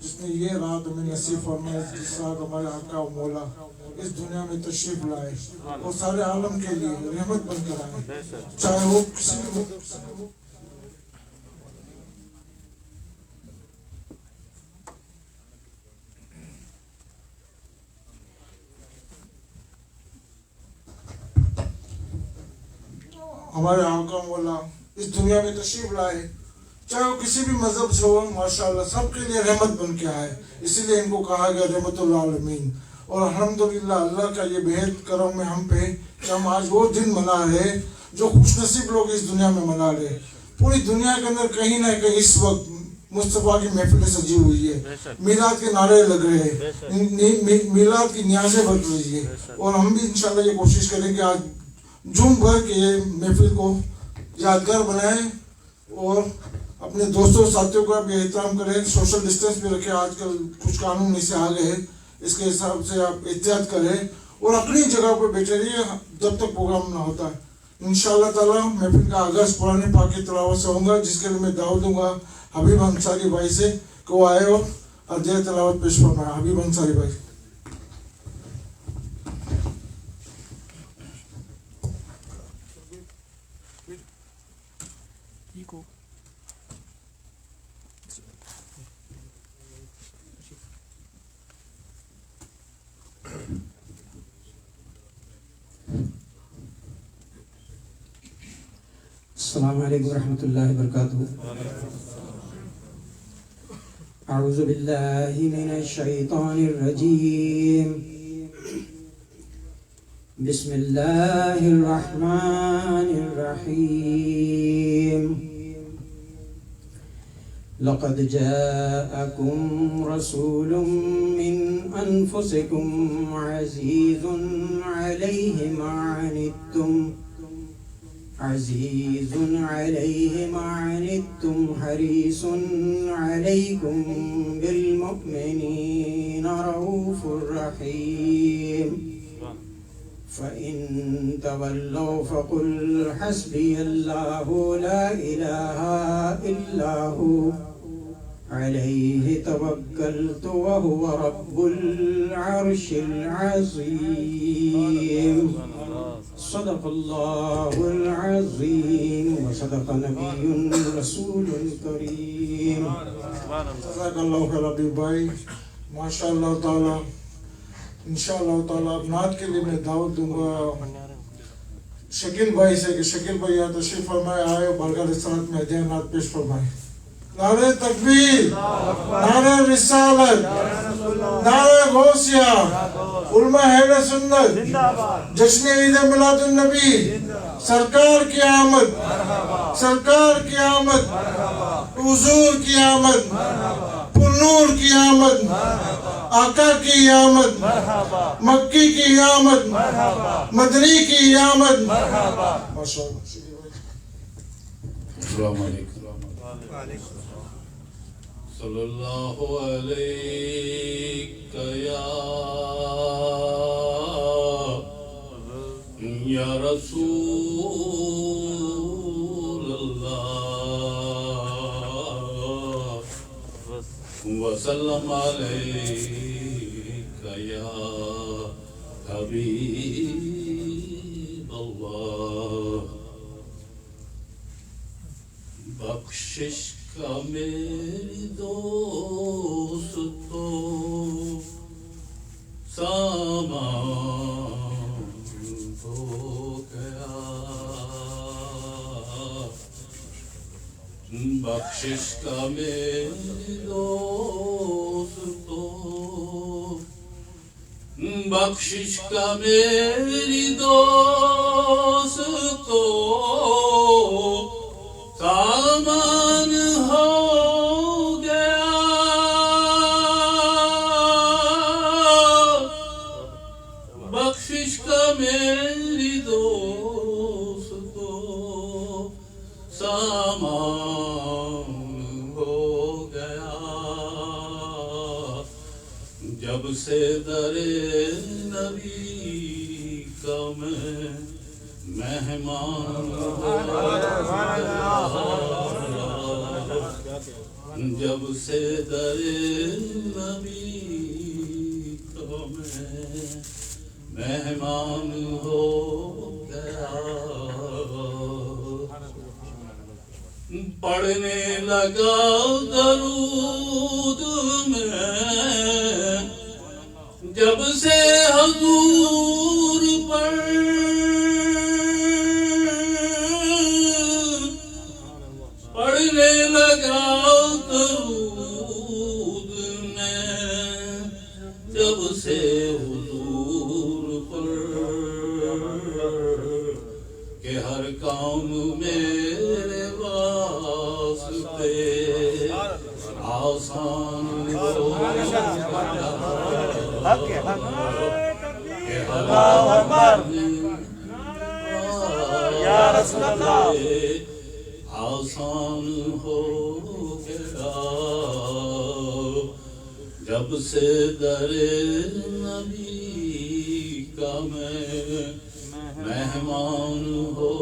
جس نے یہ رات ہمیں نصیب فرمائی، جس رات ہمارے آقا و مولا اس دنیا میں تشریف لائے اور سارے عالم کے لیے رحمت بن کر آئے، چاہے وہ کسی بھی ہمارے آقا مولا اس دنیا میں تشریف لائے، چاہے وہ کسی بھی مذہب سے ہو، ماشاءاللہ سب کے لیے رحمت بن کے آئے، اسی لیے ان کو کہا گیا رحمت العالمین۔ اور الحمدللہ اللہ کا یہ بہت کرم ہے ہم پہ کہ ہم آج وہ دن منا رہے جو خوش نصیب لوگ اس دنیا میں منا رہے۔ پوری دنیا کے اندر کہیں نہ کہیں اس وقت مصطفیٰ کی محفلیں سجی ہوئی ہے، میلاد کے نعرے لگ رہے ہیں، میلاد کی نیازیں بڑھ رہی ہے، اور ہم بھی انشاءاللہ یہ کوشش کریں کہ آج جم بھر کے یہ محفل کو یادگار بنائیں اور اپنے دوستوں ساتھیوں کا بھی احترام کریں، سوشل ڈسٹینس بھی رکھیں۔ آج کل کچھ قانون اس سے آ گئے ہیں، اس کے حساب سے آپ احتیاط کریں اور اپنی جگہ پہ بیٹھے رہیے جب تک پروگرام نہ ہوتا ہے۔ انشاءاللہ تعالیٰ محفل کا آغاز قرآن پاک کی تلاوت سے ہوگا، جس کے لیے میں دعوت دوں گا حبیب انصاری بھائی سے کہ وہ آئے اور ادھیہ تلاوت پیش فرمائے۔ حبیب انصاری بھائی۔ السلام علیکم ورحمۃ اللہ وبرکاتہ۔ اعوذ باللہ من الشیطان الرجیم، بسم اللہ الرحمن الرحیم۔ لقد جاءکم رسول من انفسکم عزیز علیہ ما عنتم عزیز علیہ ما عنتم حریص علیکم بالمؤمنین رؤوف رحیم۔ فإن تولوا فقل حسبي الله لا إله إلا هو عليه توكلت وهو رب العرش العظيم۔ صدق الله العظيم وصدق نبي رسول کریم۔ جزاک اللہ خیر حبیب بھائی، ماشاء اللہ تعالیٰ۔ انشاءاللہ تعالیٰ نعت کے لیے میں دعوت دوں گا شکیل بھائی سے کہ شکیل بھائی یہاں تشریف فرمائے، آئے اور بارگاہ رسالت میں ادھیہ نعت پیش فرمائے۔ نعرہ تکبیر، نعرہ رسالت، نعرہ غوثیہ، علماء اہل سنت، جشن عید میلاد النبی، سرکار کی آمد، سرکار کی آمد، حضور کی آمد، پرنور کی آمد، آقا کی آمد، مکی کی آمد، مدنی کی آمد۔ السلام علیکم۔ صلی اللہ علیک یا رسول اللہ، وسلم علیک یا حبیب اللہ۔ بخشش کا میری دوستو سامان ہو گیا، بخشش کا میری دوستو، بخشش کا میری دوستو سامان ہو گیا، بخشش کا میری دوستو سامان ہو گیا، جب سے در نبی کا میں مہمان جب سے در نبی کا میں مہمان ہو گیا پڑھنے لگا درود میں جب سے حضور پر پڑھنے لگا درود میں جب سے حضور پر کہ ہر کام میرے واسطے آسان ہو یا رسول اللہ آسان ہو گیا جب سے در نبی کا میں مہمان ہو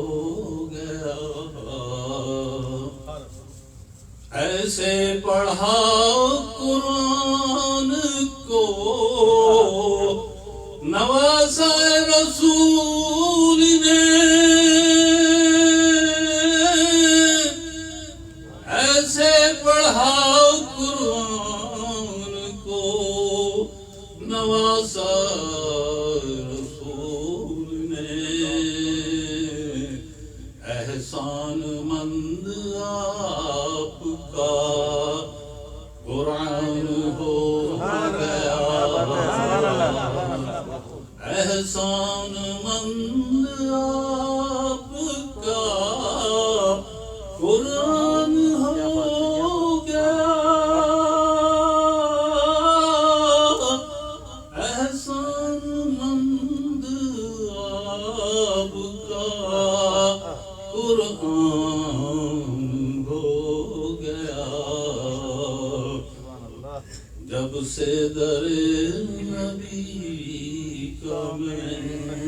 گیا ایسے پڑھا قرآن کو نوازا رسول نے ایسے پڑھا قرآن کو نوازا رسول نے احسان مند آپ کا قرآن ہو گیا احسان مند آپ کا قرآن ہو گیا احسان مند آپ کا قرآن ہو گیا جب سے در نبی کا میں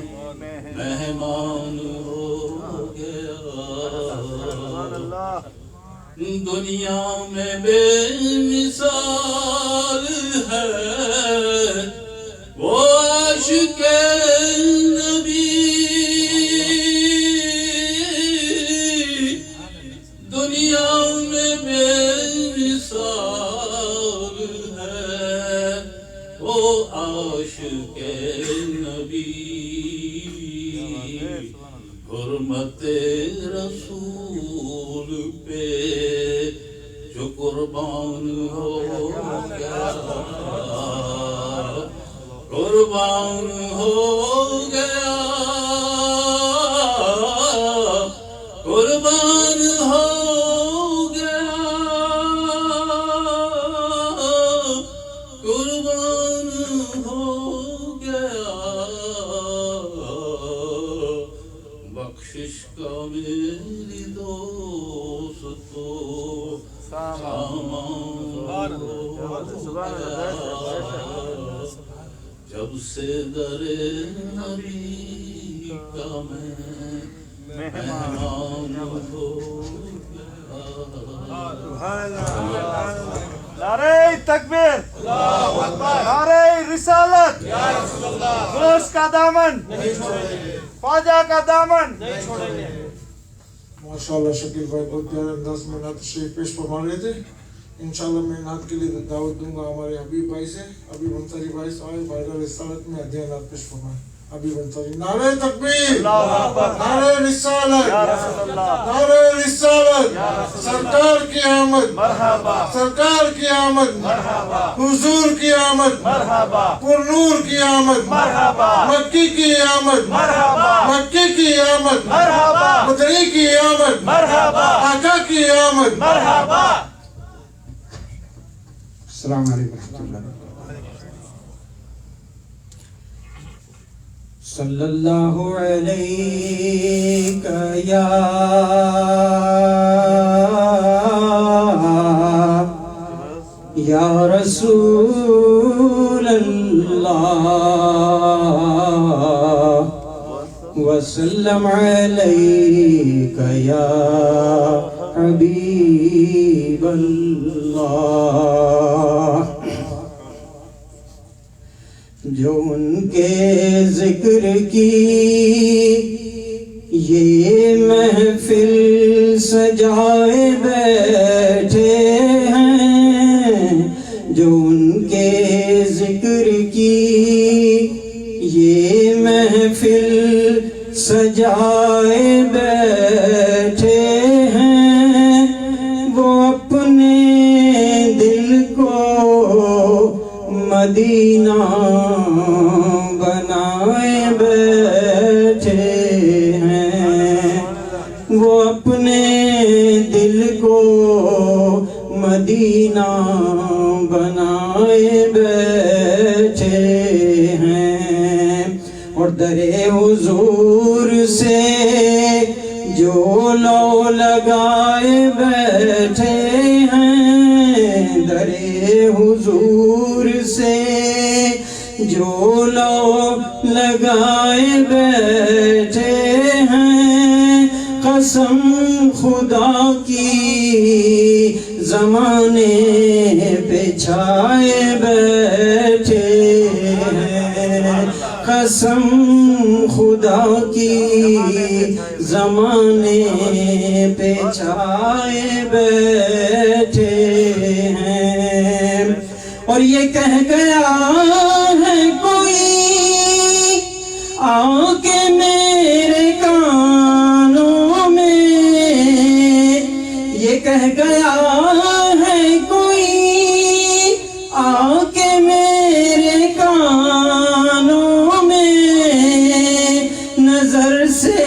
مہمان ہو گیا دنیا میں بے مثال ہے وہ عاشق نبی دنیا میں بے مثال ہے وہ عاشق نبی حرمت رسول پہ جو قربان ہو گیا قربان ہو گیا قربان ہو گیا قربان ہو گیا بخشش کا میری دوستو سامان ہو گیا جب سے در نبی کا میں مہمان ہو نعرہ تکبیر نعرہ رسالت دوست کا دامن خواجہ کا دامن ماشاءاللہ شکیل بھائی بہت پیارے انداز میں نعت شریف پیش فرما رہے تھے انشاءاللہ میں نعت کے لیے دعوت دوں گا ہمارے حبیب بھائی سے حبیب انصاری بھائی سے بھائی رسالت میں ادھیا نعت پیش فرمائے حبیب انصاری نعرہ تکبیر نعرہ رسالت نعرہ رسالت سرکار کی آمد سرکار کی آمد حضور کی آمد پر نور کی آمد مکی کی آمد مکی کی آمد مدنی کی آمد آقا کی آمد السلام علیکم ورحمۃ اللہ صلی اللہ علیہ یا رسول اللہ وسلم علیک یا حبیب اللہ جو ان کے ذکر کی یہ محفل سجائے بیٹھے ہیں جو ان کے ذکر کی یہ محفل سجائے بیٹھے ہیں وہ اپنے دل کو مدینہ بنائے بیٹھے ہیں وہ اپنے دل کو مدینہ بنائے بیٹھے ہیں اور در حضور سے جو لو لگائے بیٹھے ہیں در حضور سے جو لو لگائے بیٹھے ہیں قسم خدا کی زمانے پہ چھائے بیٹھے ہیں قسم خدا کی زمانے پہ چھائے بیٹھے ہیں اور یہ کہہ گیا ہے کوئی آ کے میرے کانوں میں یہ کہہ گیا ہے کوئی آ کے میرے کانوں میں نظر سے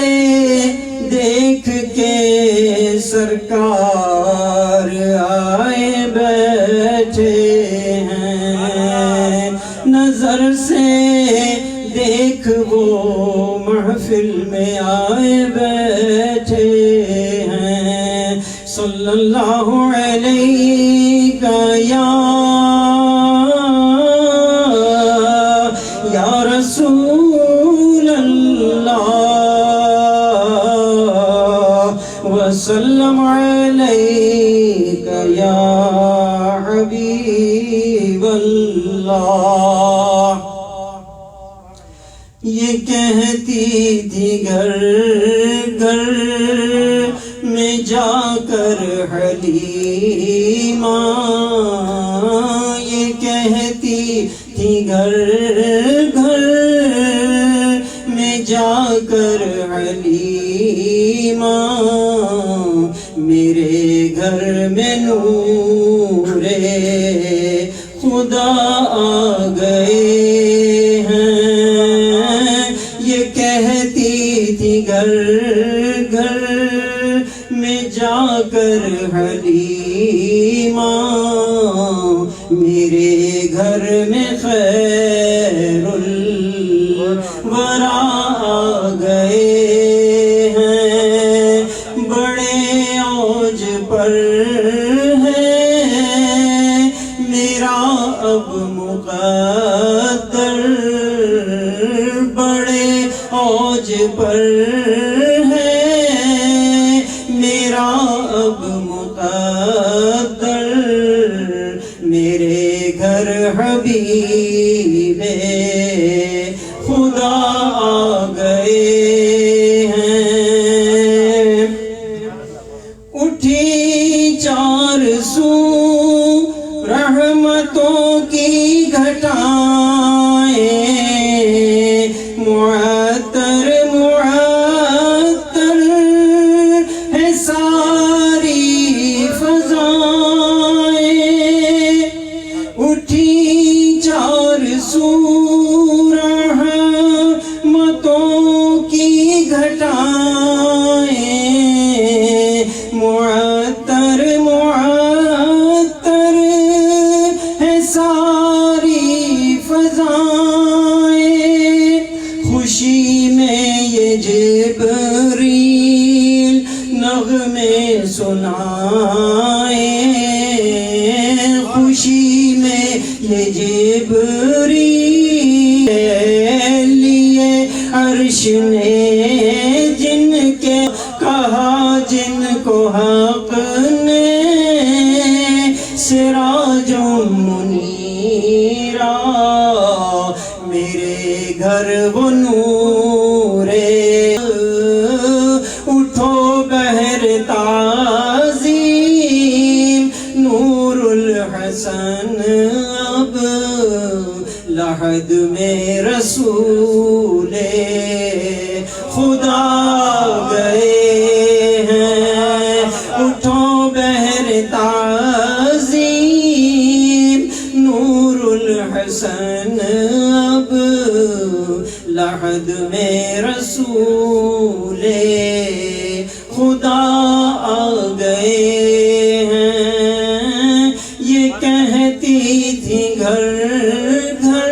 دیکھ کے سرکار آئے بیٹھے ہیں نظر سے دیکھ وہ محفل میں آئے بیٹھے ہیں صلی اللہ علیہ یا رسول اللہ وسلم علیک یا حبیب اللہ یہ کہتی تھی گھر گھر میں جا کر حلیمہ یہ کہتی تھی گھر گھر میں جا کر حلیمہ میرے گھر میں نور خدا آ گئے یہ کہتی تھی گھر گھر میں جا کر حلیمہ میرے گھر میں خیر الورا آ گئے ہیں بڑے اوج پر ہے میرا اب مقدر بڑے اوج پر ہے میرا اب مقدر میرے گھر حبیب خدا آ گئے ہیں اٹھی چار سو رحمتوں کی گھٹائیں معطر معطر ہے ساری فضائیں اٹھی چار سو رحمتوں کی گھٹائیں معطر معطر ہے ساری فضائیں خوشی میں یہ جبریل نغمے سنائے خوشی میں یہ جبریل لیے عرش نے جن کے کہا جن کو حق میرا میرے گھر وہ نور اٹھو بہر تعظیم نور الحسن اب لحد میں رسول خدا گئے ہیں اٹھو بہر تعظیم نور الحسن اب لحد میں رسول خدا آ گئے ہیں یہ کہتی تھی گھر گھر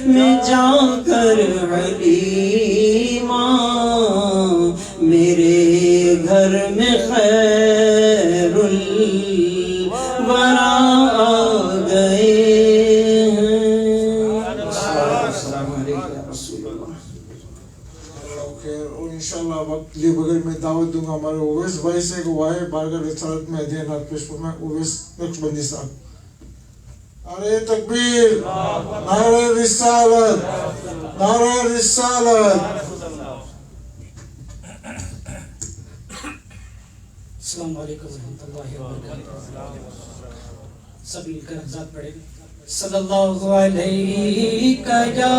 میں جا کر حلیمہ میرے گھر میں خیر الورا آ گئے ہیں۔ السلام علیکم یا رسول اللہ۔ خیر اور انشاءاللہ وقت لیے بغیر میں دعوت دوں گا ہمارے اویس بھائی سے کہ وہ آئے بارگاہ رسالت میں ہدیہ نعت پیش فرمائیں۔ اویس نقش بندی صاحب۔ نعرہ تکبیر، نعرہ رسالت، نعرہ رسالت۔ السلام علیکم ورحمۃ اللہ وبرکاتہ۔ سب مل کر حضرات پڑھیں۔ صلی اللہ علیہ یا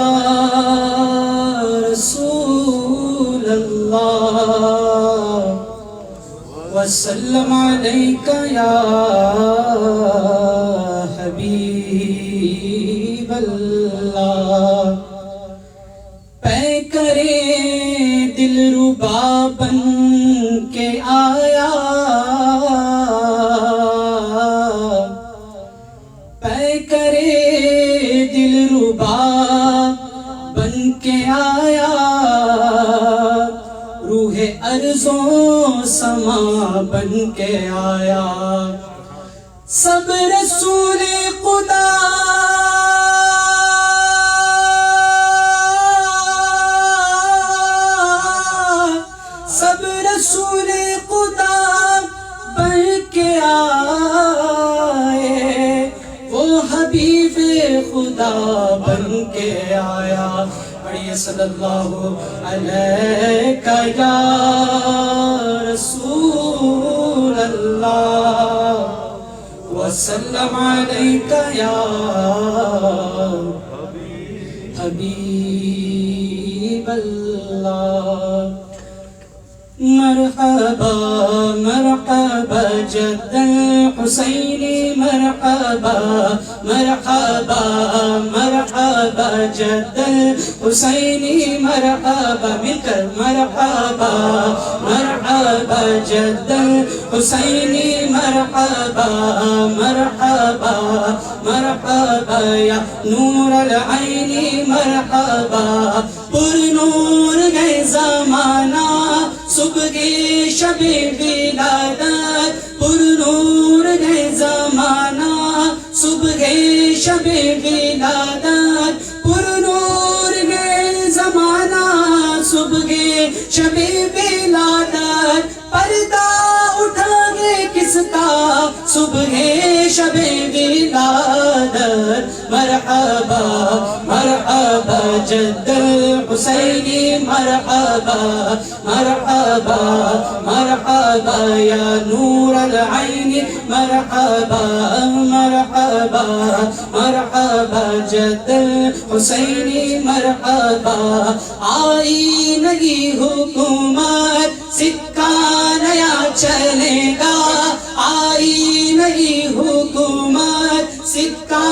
رسول اللہ وسلم علیک یا حبیب اللہ۔ پے کرے دل ربا بن کے آیا پے کرے دل ربا بن کے آیا روح ارض و سما بن کے آیا سب رسول خدا سب رسول خدا بن کے آئے وہ حبیب خدا بن کے آیا پڑھیے صلی اللہ علیہ یا رسول اللہ وسلم علیک یا حبیب اللہ۔ مرحبا مرحبا جد الحسین مرحبا مرحبا مرحبا جد الحسین مرحبا مل کر مرحبا مرحبا جد الحسین مرحبا مرحبا مرحبا یا نور العین مرحبا پر نور گئے زمانہ صبح شب ولادت پر نور ہے زمانہ صبح شب ولادت پر نور ہے زمانہ صبح شب ولادت پردہ اٹھا گے کس کا صبح شب ولادت مرحبا مرحبا جد الحسینی مرحبا مرحبا مرحبا یا نور العین مرحبا مرحبا مرحبا جد الحسینی مرحبا آئی نئی حکومت سکہ نیا چلے گا آئی نئی حکومت سکہ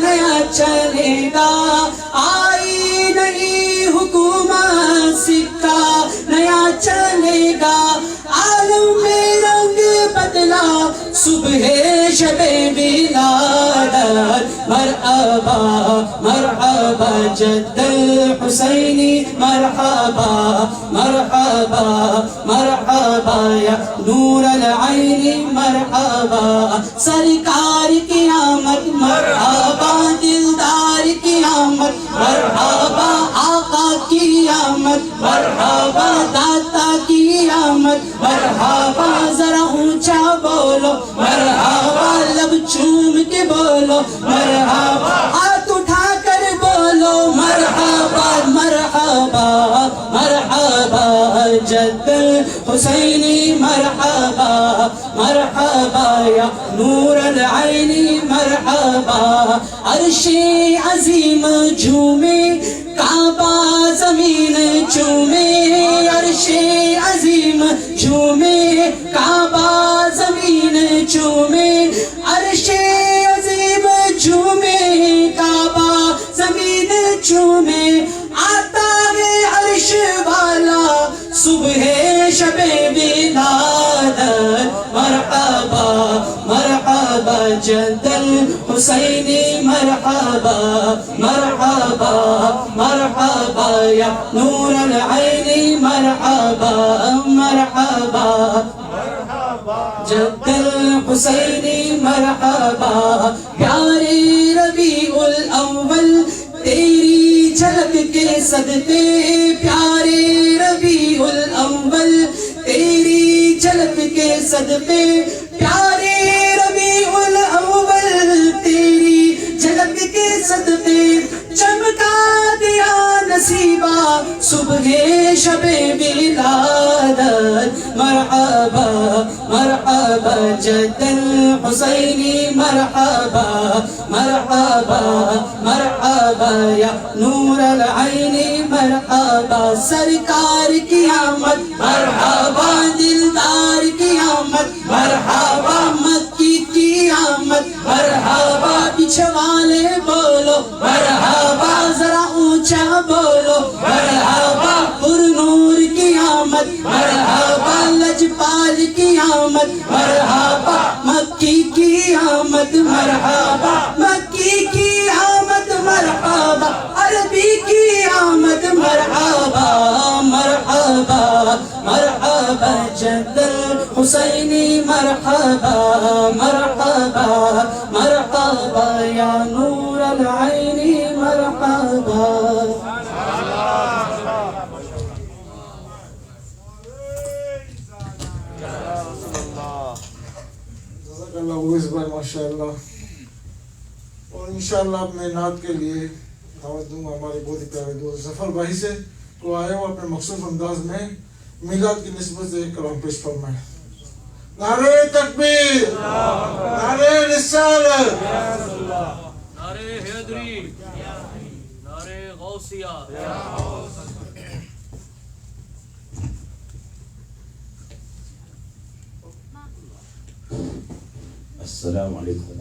نیا چلے گا آئی نئی حکومت سکہ نیا چلے گا عالم میں رنگ بدلا صبح شب ولادت مرحبا مرحبا جد الحسینی مرحبا مرحبا مرحبا یا نور العین مرحبا سرکار کی آمد مرحبا دلدار کی آمد مرحبا آقا کی آمد مرحبا داتا کی آمد مرحبا ذرا اونچا بولو مرحبا لب چوم کے بولو مرحبا ہاتھ اٹھا کر بولو مرحبا مرحبا مرحبا جد الحسینی مرحبا مرحبا یا نور العینی مرحبا عرش عظیم جھومے کعبہ زمین چومے عرش عظیم جھومے کعبہ زمین چومے عرش عظیم جھومے کعبہ زمین چومے آتا ہے عرش والا صبح شب ولادت مرحبا مرحبا جد الحسینی مرحبا مرحبا مرحبا یا نور العینی مرحبا مرحبا جد الحسینی مرحبا پیارے ربیع الاول تیری جھلک کے صدقے پیارے ربیع الاول تیری جھلک کے صدقے پیارے ربیع الاول تیری جھلک کے صدقے چمکا دیا نصیبہ صبح شب ولادت مرحبا مرحبا جد الحسینی مرحبا مرحبا مرحبا یا نور العینی مرحبا سرکار کی آمد مرحبا دلدار کی آمد مرحبا مکی کی آمد مرحبا پچھوالے بولو مرحبا ذرا اونچا بولو مرحبا پر نور کی آمد مرحبا لجپال کی آمد مرحبا مکی کی آمد مرحبا مکی کی آمد مرحبا عربی کی آمد مرحبا مرحبا مرحبا جد الحسینی مرحبا مرحبا مرحبا یا نور العینی مرحبا ماشاء اللہ. اور انشاءاللہ اب میں نعت کے لیے دعوت دوں گا ہمارے بہت ہی پیارے دوست ظفر بھائی سے تو آئے وہ اپنے مخصوص انداز میں میلاد کی نسبت سے کلام پیش فرمائیں. نعرہ تکبیر، نعرہ رسالت، نعرہ حیدری، نعرہ غوثیہ. السلام علیکم.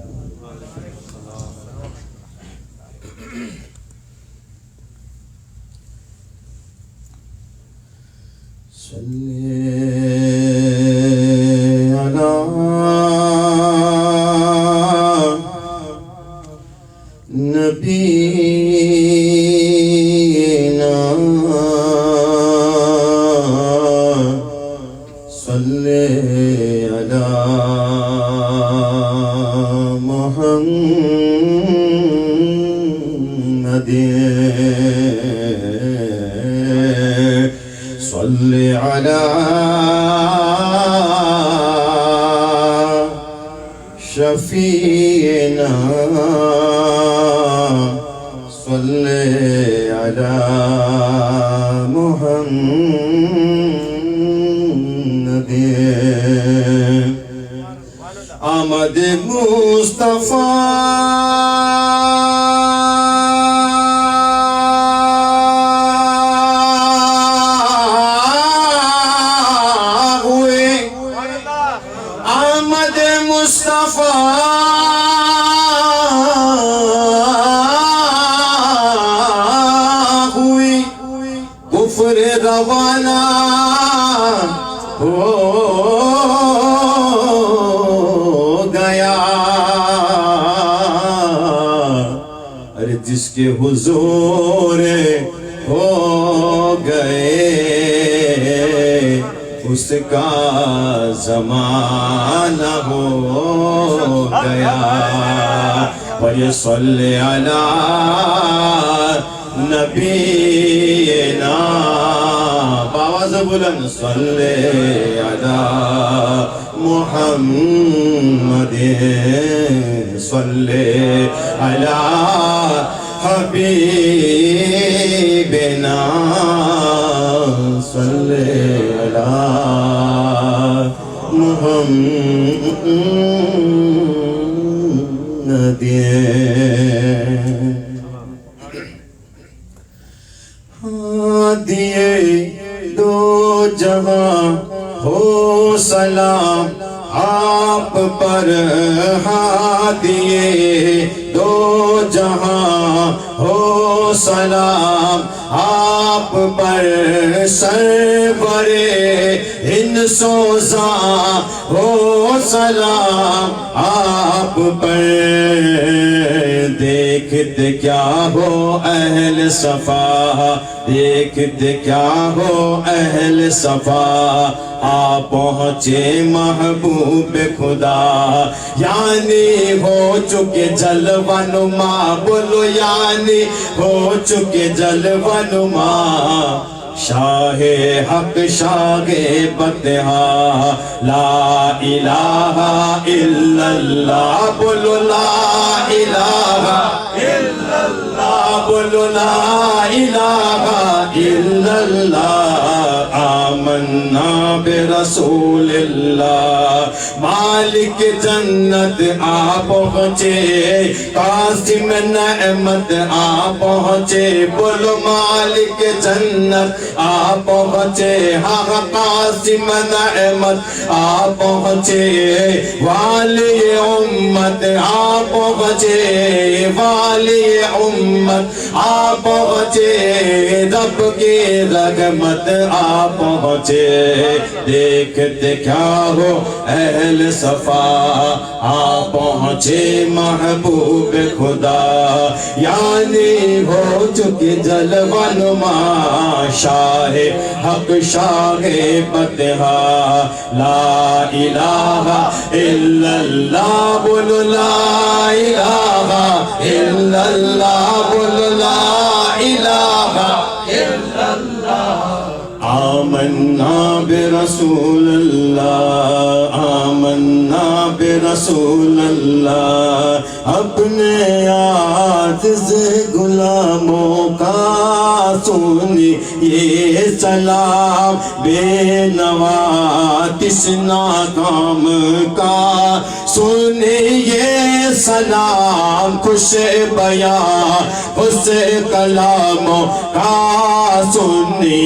شفیعنا صلی علی محمد. آمد روانہ ہو گیا. ارے جس کے حضور ہو گئے اس کا زمانہ ہو گیا. وَيَصَلِّ عَلَىٰ نبینا باواز بلند صلی علی محمد صلی علی حبیبنا صلی علی محمد دیے دو جہاں ہو سلام آپ پر دیے دو جہاں ہو سلام آپ پر سرور ہند سوزا ہو سلام آپ پر دیکھتے کیا ہو اہل صفا دیکھتے کیا ہو اہل صفا آ پہنچے محبوب خدا یعنی ہو چکے جلوہ نما بولو یعنی ہو چکے جلوہ نما شاہ حق شاہ بتہا لا الہ الا اللہ بولو لا الہ الا اللہ بولو لا الہ الا اللہ آمنا برسول اللہ مالک جنت آ پہنچے قاسم نعمت آ پہنچے بولو مالک جنت آ پہنچے ہاں قاسم نعمت آ پہنچے والی امت آ پہنچے والی امت آ پہنچے رب کی رحمت آ پہنچے دیکھتے کیا ہو اہل صفا آ پہنچے محبوب خدا یعنی ہو چکے جلوہ نما شاہ حق شاہ بتہا لا الہ الا اللہ بولو لا الہ الا اللہ بولو لا الہ الا اللہ آمنا برسول اللہ آمنا برسول اللہ اپنے عاجز غلاموں کا سنی یہ سلام بے نوا تشنا کام کا سنی یہ سلام خوش بیان اس کلاموں کا سنی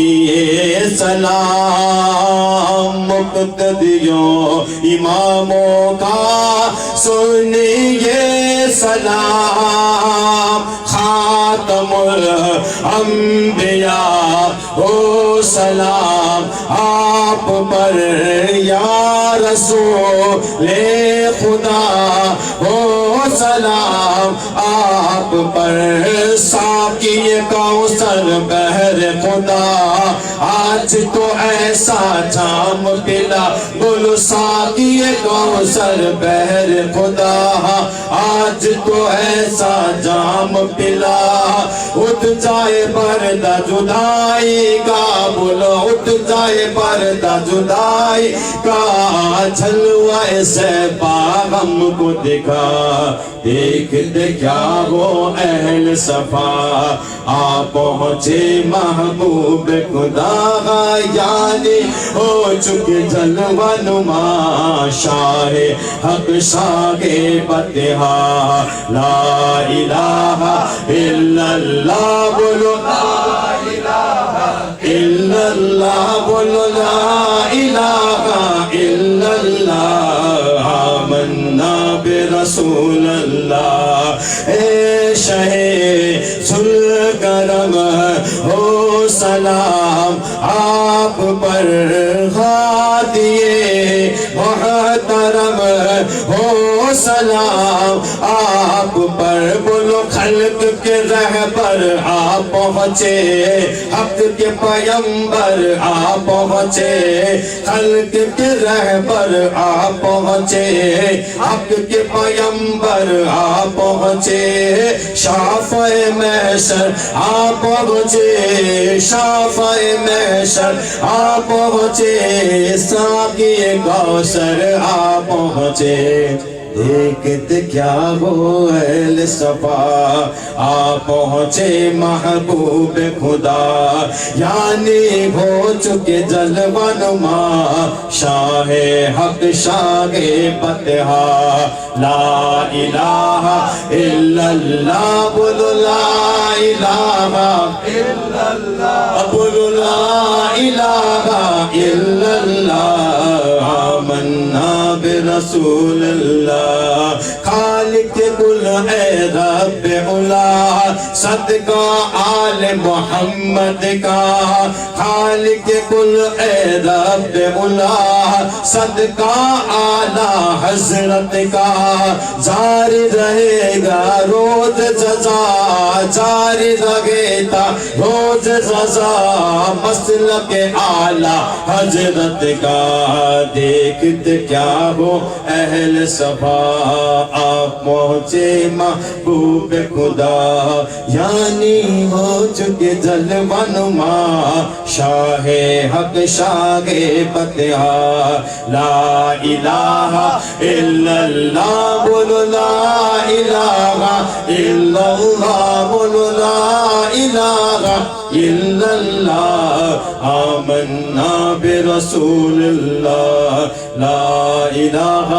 سلام مقتدیوں اماموں کا سنیے سلام خاتم الانبیاء ہو سلام آپ پر یا رسول خدا ہو سلام آپ پر ساقی کوثر بحر خدا آج تو ایسا جام پلا بولو ساقی کوثر بحر خدا آج تو ایسا جام پلا اٹھ جائے پردہ جدائی کا بولو اٹھ جائے پردہ جدائی کا جھلوہ سے باغم کو دکھا دیکھتے کیا وہ اہل صفا آ پہنچے محبوب خدا یعنی ہو چکے جلوہ نما شاہ حق شاہ بتہا لا الہ الا اللہ بولو لا الہ الا اللہ بولو لا الہ الا اللہ آمنا برسول اللہ اے شہ سلگرم ہو سلام آپ پر غادیے محترم ہو سلام آپ پر بولو خلق کے رہبر آپ پہنچے حق کے پیمبر آپ پہنچے خلق کے رہبر آپ پہنچے حق کے پیمبر آپ پہنچے شافع محشر آپ پہنچے شافع محشر آپ پہنچے ساقی کوثر آپ پہنچے دیکھتے کیا ہو اہل صفا آپ پہنچے محبوب خدا یعنی ہو چکے جلوہ نما شاہ حق شاہ فتحہ لا الہ الا اللہ بولو لا الہ الا اللہ بولو لا الہ الا اللہ آمنا برسول اللہ خالق کل اے رب اولا صدقہ آل محمد کا خالق کل اے رب اولا صدقہ آلہ حضرت کا جاری رہے گا روز جزا جاری رہے گا روز جزا مسلک آلہ حضرت کا دیکھتے کیا ہو اہل صفا آپ پہنچے محبوب خدا یعنی ہو چکے جلوہ نما شاہ حق شاہ فتحہ لا الہ الا اللہ بولو لا الہ الا اللہ بولو لا الہ الا اللہ آمنا برسول اللہ لا الہ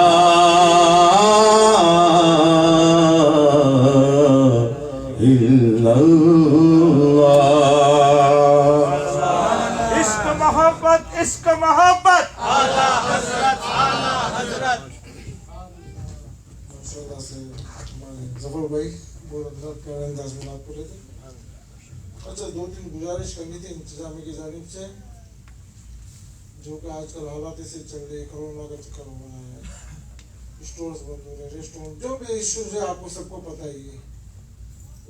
الا اللہ عشق محبت عشق محبت ماشاءاللہ سے ہمارے ظفر بھائی بہت حضرت پیارے انداز میں بات کر رہے تھے. اچھا 2-3 گزارش کرنی تھی انتظامیہ کی جانب سے جو کہ آج کل حالات سے چل رہے کرونا کا چکر ہو رہا ہے اسٹورز بند ہو رہے ریسٹورینٹ جو بھی ایشوز ہے آپ کو سب کو پتہ ہی ہے.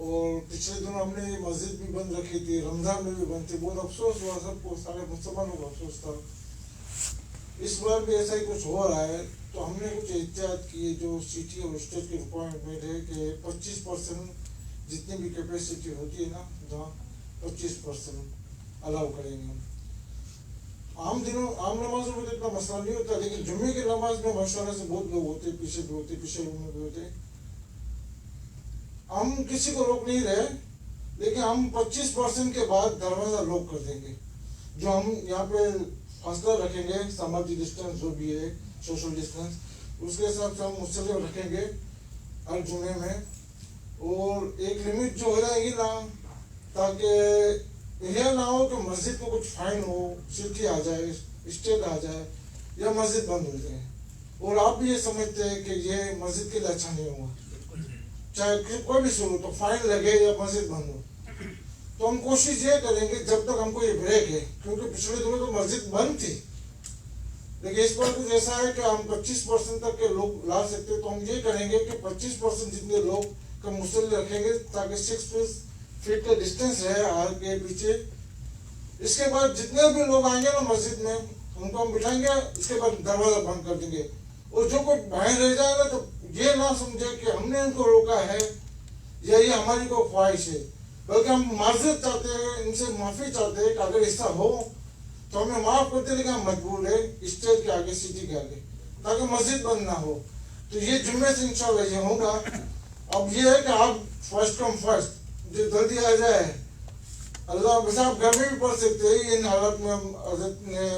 اور پچھلے دنوں ہم نے مسجد بھی بند رکھی تھی رمضان میں بھی بند تھی بہت افسوس ہوا سب کو سارے مسلمانوں کو افسوس تھا. اس بار بھی ایسا ہی کچھ ہو رہا ہے تو ہم نے کچھ احتیاط کیے جو سٹی اور اسٹیٹ کی ریکوائرمنٹ ہے کہ 25% جتنی بھی کیپیسٹی ہوتی ہے نا جہاں 25% الاؤ کریں گے. عام دنوں عام نمازوں میں تو اتنا مسئلہ نہیں ہوتا لیکن جمعے کی نماز میں ماشاءاللہ سے بہت لوگ ہوتے پیچھے بھی ہوتے پیچھے روم میں بھی ہوتے. ہم کسی کو روک نہیں رہے لیکن ہم 25% کے بعد دروازہ لاک کر دیں گے. جو ہم یہاں پہ فاصلہ رکھیں گے سماجی ڈسٹینس جو بھی ہے سوشل ڈسٹینس اس کے حساب سے ہم مستقل رکھیں گے ہر جمعے میں. اور ایک لمٹ جو ہو جائے گی نا تاکہ یہ نہ ہو کہ مسجد کو کچھ فائن ہو سٹی آ جائے اسٹیٹ آ جائے یا مسجد بند ہو جائے. اور آپ بھی یہ سمجھتے ہیں کہ یہ مسجد کے لیے اچھا نہیں ہوگا چاہے کوئی بھی سنو تو فائن لگے یا مسجد بند ہو. تو ہم کوشش یہ کریں گے جب تک ہم کو یہ بریک ہے کیونکہ پچھلے دنوں تو مسجد بند تھی لیکن اس بار کچھ ایسا ہے کہ ہم 25% تک کے لوگ لا سکتے. تو ہم یہ کریں گے کہ 25% جتنے لوگ کا مسلح رکھیں گے تاکہ 6 فٹ کا ڈسٹینس رہے آگے پیچھے. اس کے بعد جتنے بھی لوگ آئیں گے نا مسجد میں ان کو ہم بٹھائیں گے اس کے بعد دروازہ بند کر دیں گے. اور جو کوئی باہر رہ جائے گا تو یہ نہ سمجھے کہ ہم نے ان کو روکا ہے یا یہ ہماری کوئی خواہش ہے بلکہ ہم معذرت چاہتے ہیں ان سے معافی چاہتے ہیں کہ اگر ایسا ہو تو ہمیں معاف کرتے لیکن ہم مجبور ہے اسٹیج کے آگے سٹی کے آگے تاکہ مسجد بند نہ ہو. تو یہ جمعے سے انشاءاللہ یہ ہوگا. اب یہ ہے کہ آپ فرسٹ کم فرسٹ جو جلدی آ جائے اللہ بس آپ گھر میں بھی پڑھ سکتے ہیں. ان حالات میں ہم حضرت نے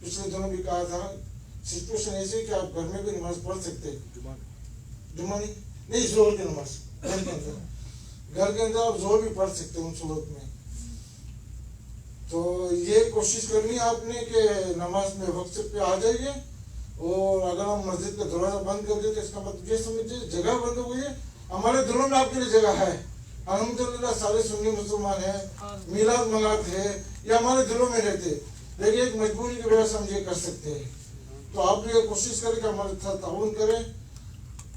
پچھلے دنوں بھی کہا تھا سچویشن ایسی کہ آپ گھر میں بھی نماز پڑھ سکتے ہیں. جمعہ نہیں زہر کی نماز گھر کے اندر آپ زہر بھی پڑھ سکتے ہیں ان صورت میں. تو یہ کوشش کرنی ہے آپ نے کہ نماز میں وقت پہ آ جائیے. اور اگر ہم مسجد کا دروازہ بند کر دیں تو اس کا مطلب یہ سمجھیے جگہ بند ہو گئی ہے. ہمارے دلوں میں آپ کے لیے جگہ ہے الحمدللہ. سارے سنی مسلمان ہیں میلاد منگاتے ہیں یہ ہمارے دلوں میں رہتے لیکن ایک مجبوری کی وجہ سے ہم یہ کر سکتے ہیں. تو آپ بھی یہ کوشش کریں کہ ہمارے ساتھ تعاون کریں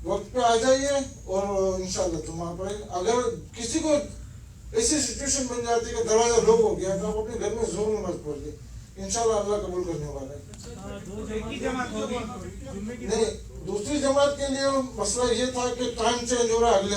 وقت پہ آ جائیے اور انشاءاللہ جمعہ پڑھیں. اگر کسی کو ایسی سچویشن بن جاتی ہے کہ دروازہ لوگ ہو گیا تو آپ اپنے گھر میں ظہر نماز پڑھ لیں انشاءاللہ اللہ قبول کرنے والا ہے. نہیں دوسری جماعت کے لیے مسئلہ یہ تھا کہ ٹائم چینج ہو رہا ہے اگلے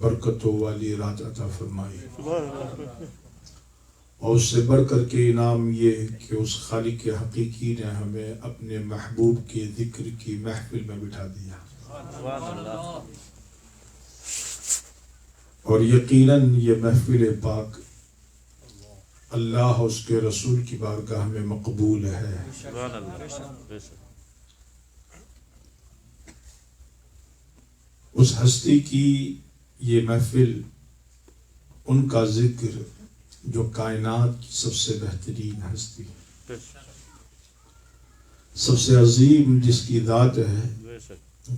برکتوں والی رات عطا فرمائی، اور اس سے بڑھ کر کے انعام یہ کہ اس خالق حقیقی نے ہمیں اپنے محبوب کے ذکر کی محفل میں بٹھا دیا، اور یقیناً یہ محفل پاک اللہ اس کے رسول کی بارگاہ میں مقبول ہے۔ اس ہستی کی یہ محفل، ان کا ذکر جو کائنات کی سب سے بہترین ہستی، سب سے عظیم جس کی ذات ہے،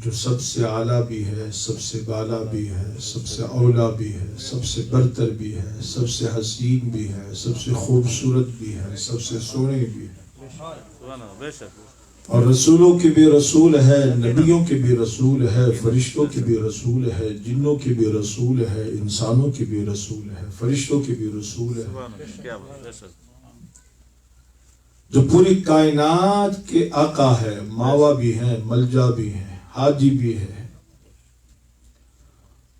جو سب سے اعلیٰ بھی ہے، سب سے بالا بھی ہے، سب سے اولا بھی ہے، سب سے برتر بھی ہے، سب سے حسین بھی ہے، سب سے خوبصورت بھی ہے، سب سے سونے بھی ہے، اور رسولوں کے بھی رسول ہے، نبیوں کے بھی رسول ہے، فرشتوں کے بھی رسول ہے، جنوں کے بھی رسول ہے، انسانوں کے بھی رسول ہے، فرشتوں کے بھی رسول ہے، جو پوری کائنات کے آقا ہے، ماوا بھی ہیں، ملجا بھی ہیں، حاجی بھی ہے،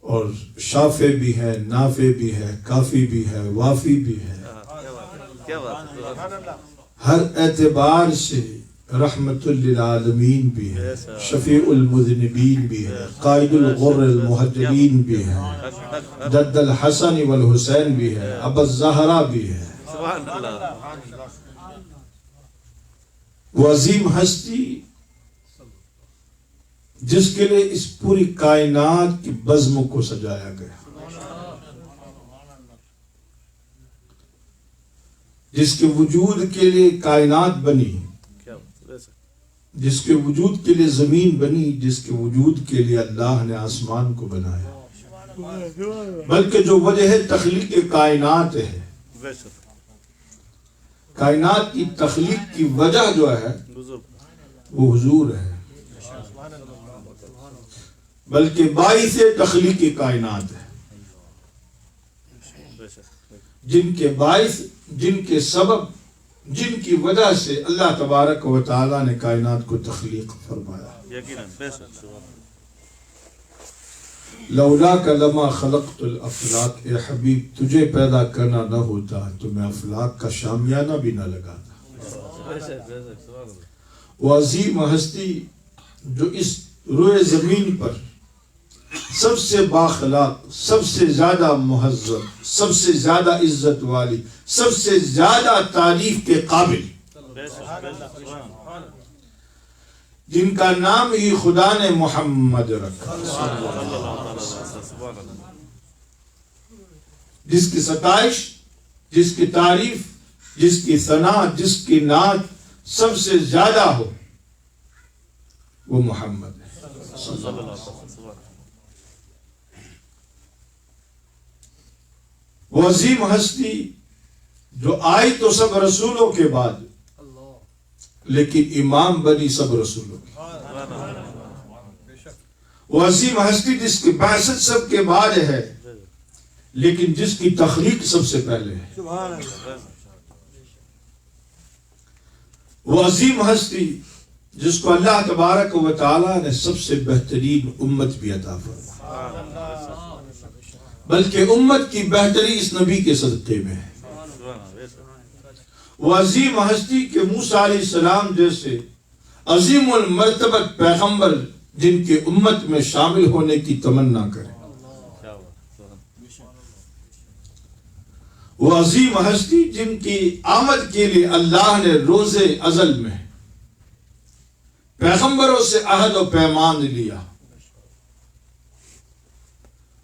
اور شافع بھی ہے، نافع بھی ہے، کافی بھی ہے، وافی بھی ہے، ہر اعتبار سے رحمت للعالمین بھی ہے، شفیع المذنبین بھی ہے، قائد الغر المحجلین بھی ہے، جد الحسن والحسین بھی ہے، ابا الزہرا بھی ہے۔ وہ عظیم ہستی جس کے لیے اس پوری کائنات کی بزم کو سجایا گیا، جس کے وجود کے لیے کائنات بنی، جس کے وجود کے لیے زمین بنی، جس کے وجود کے لیے اللہ نے آسمان کو بنایا، بلکہ جو وجہ تخلیق کائنات ہے، کائنات کی تخلیق کی وجہ جو ہے وہ حضور ہے، بلکہ باعث تخلیق کائنات ہے، جن کے باعث، جن کے سبب، جن کی وجہ سے اللہ تبارک و تعالی نے کائنات کو تخلیق فرمایا۔ لولاک لما خلقت الافلاک، اے حبیب تجھے پیدا کرنا نہ ہوتا تو میں افلاک کا شامیانہ بھی نہ لگاتا۔ وہ عظیم ہستی جو اس روئے زمین پر سب سے باخلاق، سب سے زیادہ مہذب، سب سے زیادہ عزت والی، سب سے زیادہ تعریف کے قابل، جن کا نام ہی خدا نے محمد رکھا، جس کی ستائش، جس کی تعریف، جس کی ثنا، جس کی نعت سب سے زیادہ ہو، وہ محمد ہے۔ وہ عظیم ہستی جو آئی تو سب رسولوں کے بعد، لیکن امام بنی سب رسولوں کی۔ وہ عظیم ہستی جس کی بعثت سب کے بعد ہے، لیکن جس کی تخلیق سب سے پہلے ہے۔ وہ عظیم ہستی جس کو اللہ تبارک و تعالی نے سب سے بہترین امت بھی عطا فرمائی، بلکہ امت کی بہتری اس نبی کے صدقے میں ہے۔ وہ عظیم ہستی کہ موسیٰ علیہ السلام جیسے عظیم المرتبت پیغمبر جن کے امت میں شامل ہونے کی تمنا کرے، وہ عظیم ہستی جن کی آمد کے لیے اللہ نے روز ازل میں پیغمبروں سے عہد و پیمان لیا،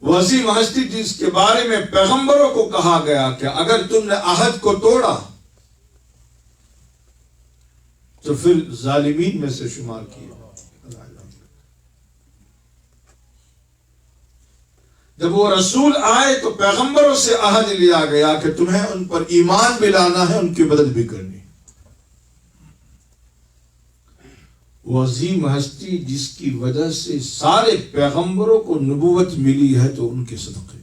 وہ عظیم ہستی جس کے بارے میں پیغمبروں کو کہا گیا کہ اگر تم نے عہد کو توڑا تو پھر ظالمین میں سے شمار کیا۔ جب وہ رسول آئے تو پیغمبروں سے عہد لیا گیا کہ تمہیں ان پر ایمان بھی لانا ہے، ان کی مدد بھی کرنی۔ وہ عظیم ہستی جس کی وجہ سے سارے پیغمبروں کو نبوت ملی ہے تو ان کے صدقے۔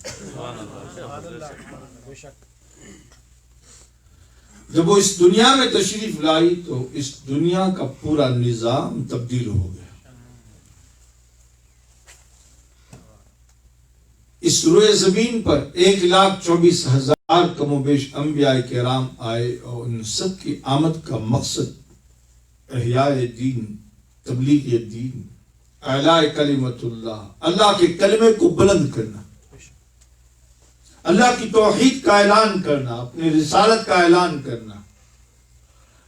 جب وہ اس دنیا میں تشریف لائی تو اس دنیا کا پورا نظام تبدیل ہو گیا۔ اس روئے زمین پر 1,24,000 کم و بیش انبیاء کرام آئے اور ان سب کی آمد کا مقصد احیاء دین، تبلیغ دین، اعلاء کلمت اللہ، اللہ کے کلمے کو بلند کرنا، اللہ کی توحید کا اعلان کرنا، اپنی رسالت کا اعلان کرنا،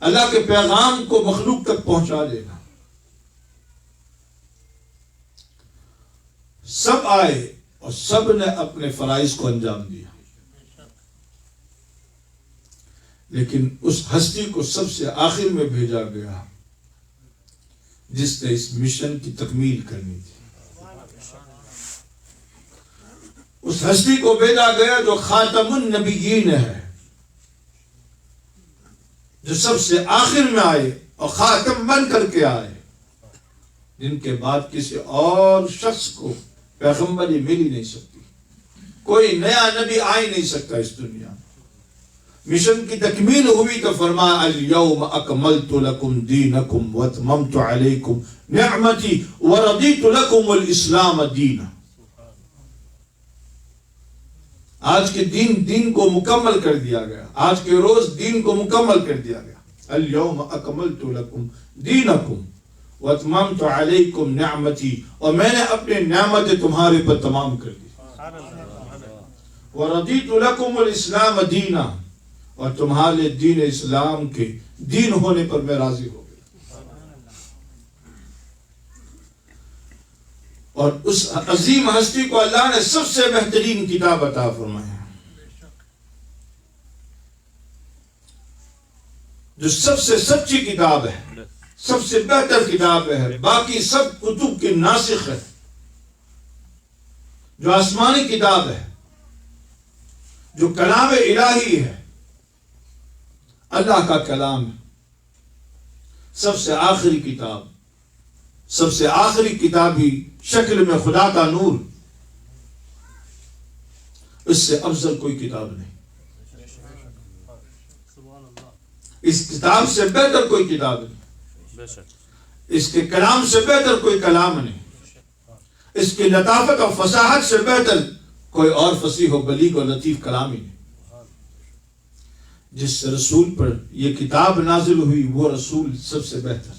اللہ کے پیغام کو مخلوق تک پہنچا دینا۔ سب آئے اور سب نے اپنے فرائض کو انجام دیا، لیکن اس ہستی کو سب سے آخر میں بھیجا گیا جس نے اس مشن کی تکمیل کرنی تھی۔ اس ہستی کو بھیجا گیا جو خاتم النبیین ہے، جو سب سے آخر میں آئے اور خاتم بن کر کے آئے، جن کے بعد کسی اور شخص کو پیغمبری مل ہی نہیں سکتی، کوئی نیا نبی آ ہی نہیں سکتا اس دنیا میں۔ مشن کی تکمیل ہوئی تو فرمایا الیوم اکملت لکم دینکم واتممت علیکم نعمتی ورضیت لکم الاسلام دینا۔ آج کے دین کو مکمل کر دیا گیا، آج کے روز دین کو مکمل کر دیا گیا۔ الیوم اکملت لکم دینکم واتممت علیکم نعمتی، اور میں نے اپنے نعمت تمہارے پر تمام کر دی۔ ورضیت لکم الاسلام دینا، اور تمہارے دین اسلام کے دین ہونے پر میں راضی ہو گیا۔ اور اس عظیم ہستی کو اللہ نے سب سے بہترین کتاب عطا فرمایا، جو سب سے سچی کتاب ہے، سب سے بہتر کتاب ہے، باقی سب کتب کے ناسخ ہے، جو آسمانی کتاب ہے، جو کلام الہی ہے، اللہ کا کلام ہے، سب سے آخری کتاب، سب سے آخری کتابی شکل میں خدا کا نور، اس سے افضل کوئی کتاب نہیں، اس کتاب سے بہتر کوئی کتاب نہیں، اس کے کلام سے بہتر کوئی کلام نہیں، اس کی لطافت اور فصاحت سے بہتر کوئی اور فصیح و بلیغ اور لطیف کلام ہی نہیں۔ جس رسول پر یہ کتاب نازل ہوئی وہ رسول سب سے بہتر،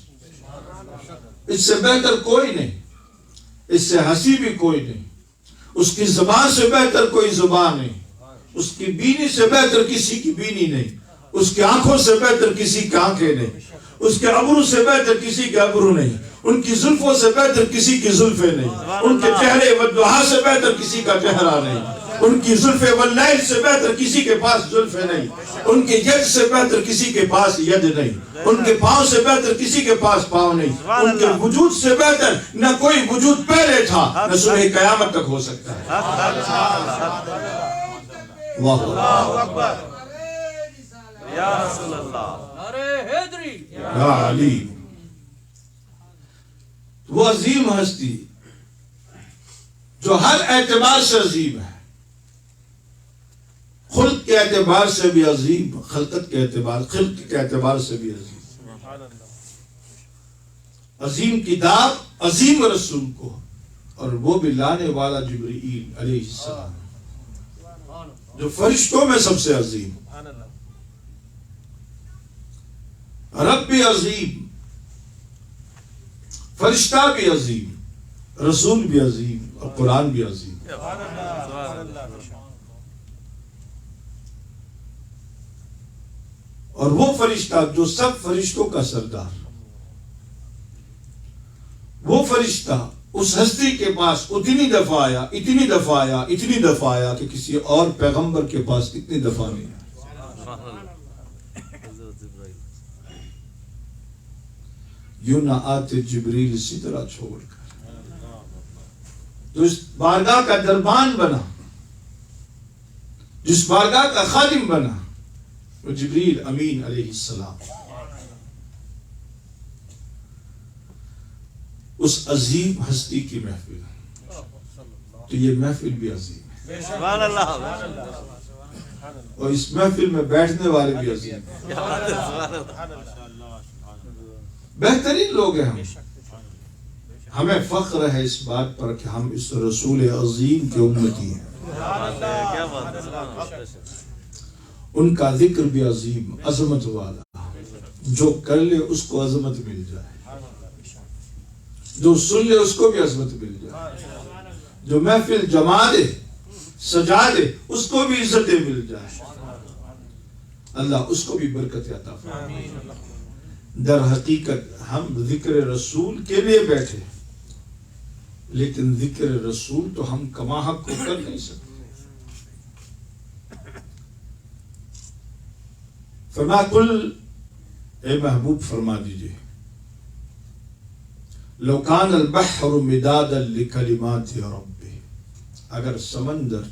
اس سے بہتر کوئی نہیں، اس سے ہنسی بھی کوئی نہیں، اس کی زبان سے بہتر کوئی زبان نہیں، اس کی بینی سے بہتر کسی کی بینی نہیں، اس کی آنکھوں سے بہتر کسی کی آنکھیں نہیں، اس کے ابرو سے بہتر کسی کے ابرو نہیں، ان کی زلفوں سے بہتر کسی کی زلفیں نہیں، ان کے چہرے والضحیٰ سے بہتر کسی کا چہرہ نہیں، ان کی زلفیں واللیل سے بہتر کسی کے پاس زلفیں نہیں، ان کی ید سے بہتر کسی کے پاس ید نہیں، ان کے پاؤں سے بہتر کسی کے پاس پاؤں نہیں، ان کے وجود سے بہتر نہ کوئی وجود پہلے تھا نہ صبح قیامت تک ہو سکتا ہے۔ اللہ اکبر، یا رسول اللہ، نعرہ حیدری، یا علی۔ وہ عظیم ہستی جو ہر اعتبار سے عظیم ہے، خلق کے اعتبار سے بھی عظیم، خلق کے اعتبار سے بھی عظیم، عظیم کتاب، عظیم رسول کو، اور وہ بھی لانے والا جبرائیل علیہ السلام، جو فرشتوں میں سب سے عظیم، رب بھی عظیم، فرشتہ بھی عظیم، رسول بھی عظیم، اور قرآن بھی عظیم۔ اور وہ فرشتہ جو سب فرشتوں کا سردار، وہ فرشتہ اس ہستی کے پاس اتنی دفعہ آیا، اتنی دفعہ آیا، اتنی دفعہ آیا کہ کسی اور پیغمبر کے پاس اتنی دفعہ نہیں آیا۔ یوں نہ آتے جبریل اسی طرح چھوڑ کر، تو اس بارگاہ کا دربان بنا، جس بارگاہ کا خادم بنا، وہ جبریل امین علیہ السلام۔ اس عظیم ہستی کی محفل، تو یہ محفل بھی عظیم ہے، سبحان اللہ، اور اس محفل میں بیٹھنے والے بھی عظیم ہیں، بہترین لوگ ہیں۔ ہمیں فخر ہے اس بات پر کہ ہم اس رسول عظیم کے امتی ہیں۔ کیا بات ہے، سبحان اللہ۔ ان کا ذکر بھی عظیم عظمت والا، جو کر لے اس کو عظمت مل جائے، جو سن لے اس کو بھی عظمت مل جائے، جو محفل جما دے سجا دے اس کو بھی عزتیں مل جائے، اللہ اس کو بھی برکت عطا فرمائے۔ در حقیقت ہم ذکر رسول کے لیے بیٹھے، لیکن ذکر رسول تو ہم کما حق کو کر نہیں سکتے۔ فرما کل، اے محبوب فرما دیجئے، لو کان البحر مدادا لکلمات ربی، اگر سمندر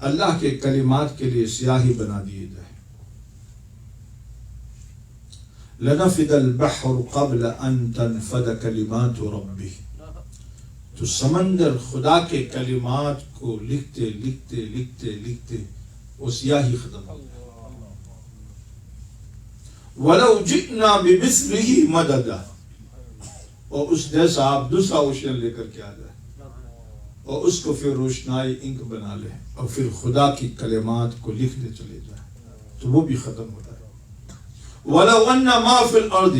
اللہ کے کلمات کے لیے سیاہی بنا دیے جائے، لنفد البحر قبل ان تنفد کلمات ربی، تو سمندر خدا کے کلمات کو لکھتے لکھتے لکھتے لکھتے وہ سیاہی ختم ہو۔ وَلَوْ جِئْنَا بِمِثْلِهِ مَدَدًا، اور اس جیسا آپ دوسرا اوشن لے کر کے آ جائے اور اس کو پھر روشنائی انک بنا لے اور پھر خدا کی کلمات کو لکھنے چلے جائے تو وہ بھی ختم ہو جائے۔ وَلَوْ أَنَّ مَا فِي الْأَرْضِ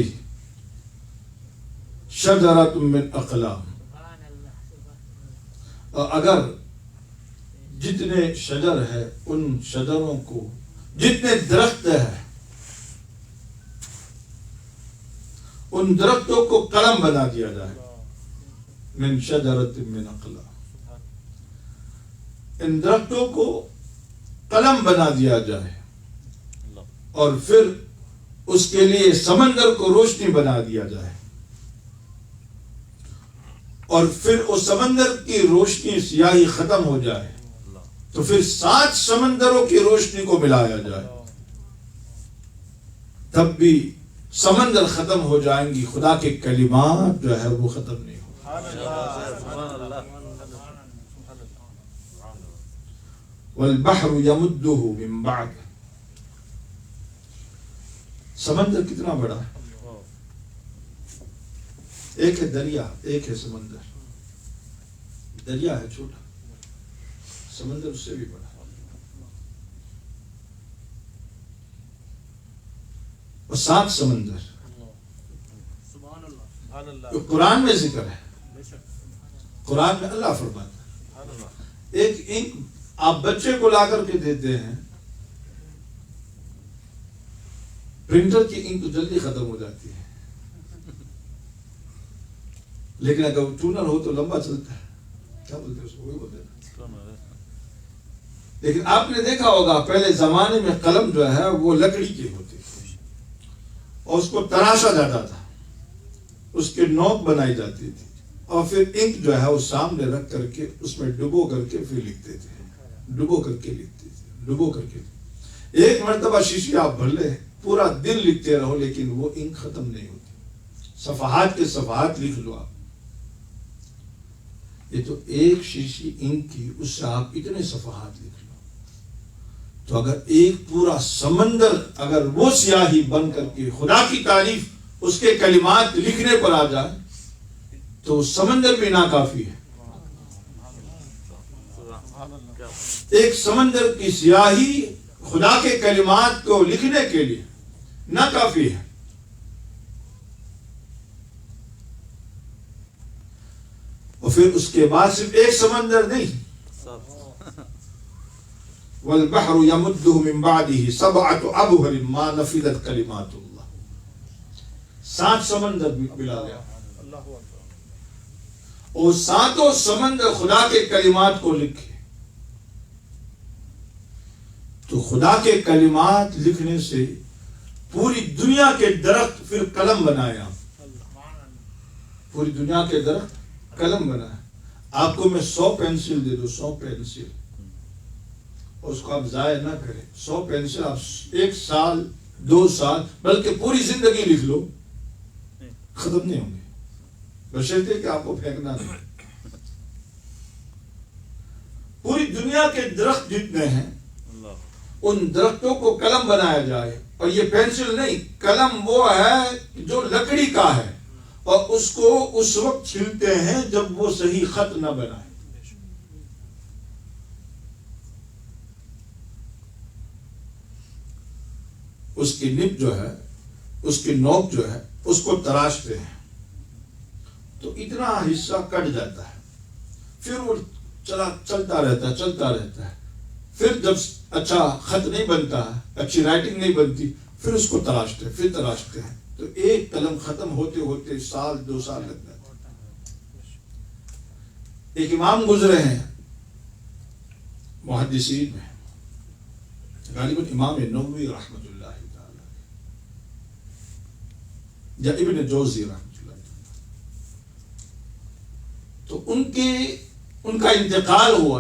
شَجَرَةٌ مِّنْ أَقْلَامٍ، اور اگر جتنے شجر ہے ان شجروں کو، جتنے درخت ہے ان درختوں کو قلم بنا دیا جائے، من شجرۃ من اقلام، ان درختوں کو قلم بنا دیا جائے اور پھر اس کے لیے سمندر کو روشنی بنا دیا جائے، اور پھر اس سمندر کی روشنی سیاہی ختم ہو جائے تو پھر 7 سمندروں کی روشنی کو ملایا جائے، تب بھی سمندر ختم ہو جائیں گی، خدا کے کلمات جو ہے وہ ختم نہیں ہو۔ والبحر یمدہ من بعد، سمندر کتنا بڑا ہے، ایک ہے دریا، ایک ہے سمندر، دریا ہے چھوٹا، سمندر اس سے بھی بڑا، اور 7 سمندر جو قرآن میں ذکر ہے، قرآن میں اللہ فرماتا ہے، ایک انک آپ بچے کو لا کر کے دیتے ہیں، پرنٹر کی انک جلدی ختم ہو جاتی ہے، لیکن اگر ٹونر ہو تو لمبا چلتا ہے، کیا بولتے ہیں اس کو، وہی بولتے ہیں۔ لیکن آپ نے دیکھا ہوگا پہلے زمانے میں قلم جو ہے وہ لکڑی کے ہوتے تھے اور اس کو تراشا جاتا تھا، اس کے نوک بنائی جاتی تھی اور پھر انک جو ہے وہ سامنے رکھ کر کے اس میں ڈبو کر کے پھر لکھتے تھے، ڈبو کر کے لکھتے تھے، ڈبو کر کے۔ ایک مرتبہ شیشی آپ بھر لیں، پورا دن لکھتے رہو لیکن وہ انک ختم نہیں ہوتی، صفحات کے صفحات لکھ لو آپ، یہ تو ایک شیشی انک کی، اس سے آپ اتنے صفحات لکھ لو، تو اگر ایک پورا سمندر اگر وہ سیاہی بن کر کے خدا کی تعریف اس کے کلمات لکھنے پر آ جائے تو سمندر بھی ناکافی ہے۔ ایک سمندر کی سیاہی خدا کے کلمات کو لکھنے کے لیے ناکافی ہے۔ اور پھر اس کے بعد صرف ایک سمندر نہیں، والبحر یمدہ من بعدہ 7 ابحر ما نفدت کلمات اللہ، 7 سمندر ملا گیا اور 7 سمندر خدا کے کلمات کو لکھے، تو خدا کے کلمات لکھنے سے پوری دنیا کے درخت پھر قلم بنایا، پوری دنیا کے درخت قلم بنایا۔ آپ کو میں 100 پینسل دے دوں، 100 پینسل، اس کو آپ ضائع نہ کریں، 100 پینسل آپ 1 سال 2 سال بلکہ پوری زندگی لکھ لو، ختم نہیں ہوں گے، بشرطے کہ آپ کو پھینکنا نہیں۔ پوری دنیا کے درخت جتنے ہیں ان درختوں کو قلم بنایا جائے، اور یہ پینسل نہیں، قلم وہ ہے جو لکڑی کا ہے اور اس کو اس وقت چھلتے ہیں جب وہ صحیح خط نہ بنائے، اس کی نب جو ہے، اس کی نوک جو ہے، اس کو تراشتے ہیں تو اتنا حصہ کٹ جاتا ہے، پھر وہ چلتا رہتا ہے، پھر جب اچھا خط نہیں بنتا ہے، اچھی رائٹنگ نہیں بنتی، پھر اس کو تراشتے ہیں تو ایک قلم ختم ہوتے ہوتے سال 2 سال لگ جاتے ہیں۔ ایک امام گزرے ہیں محدثین میں، غالباً امام نووی رحمۃ اللہ تعالی یا ابن جوزی رحمۃ اللہ تعالی، تو ان کا انتقال ہوا،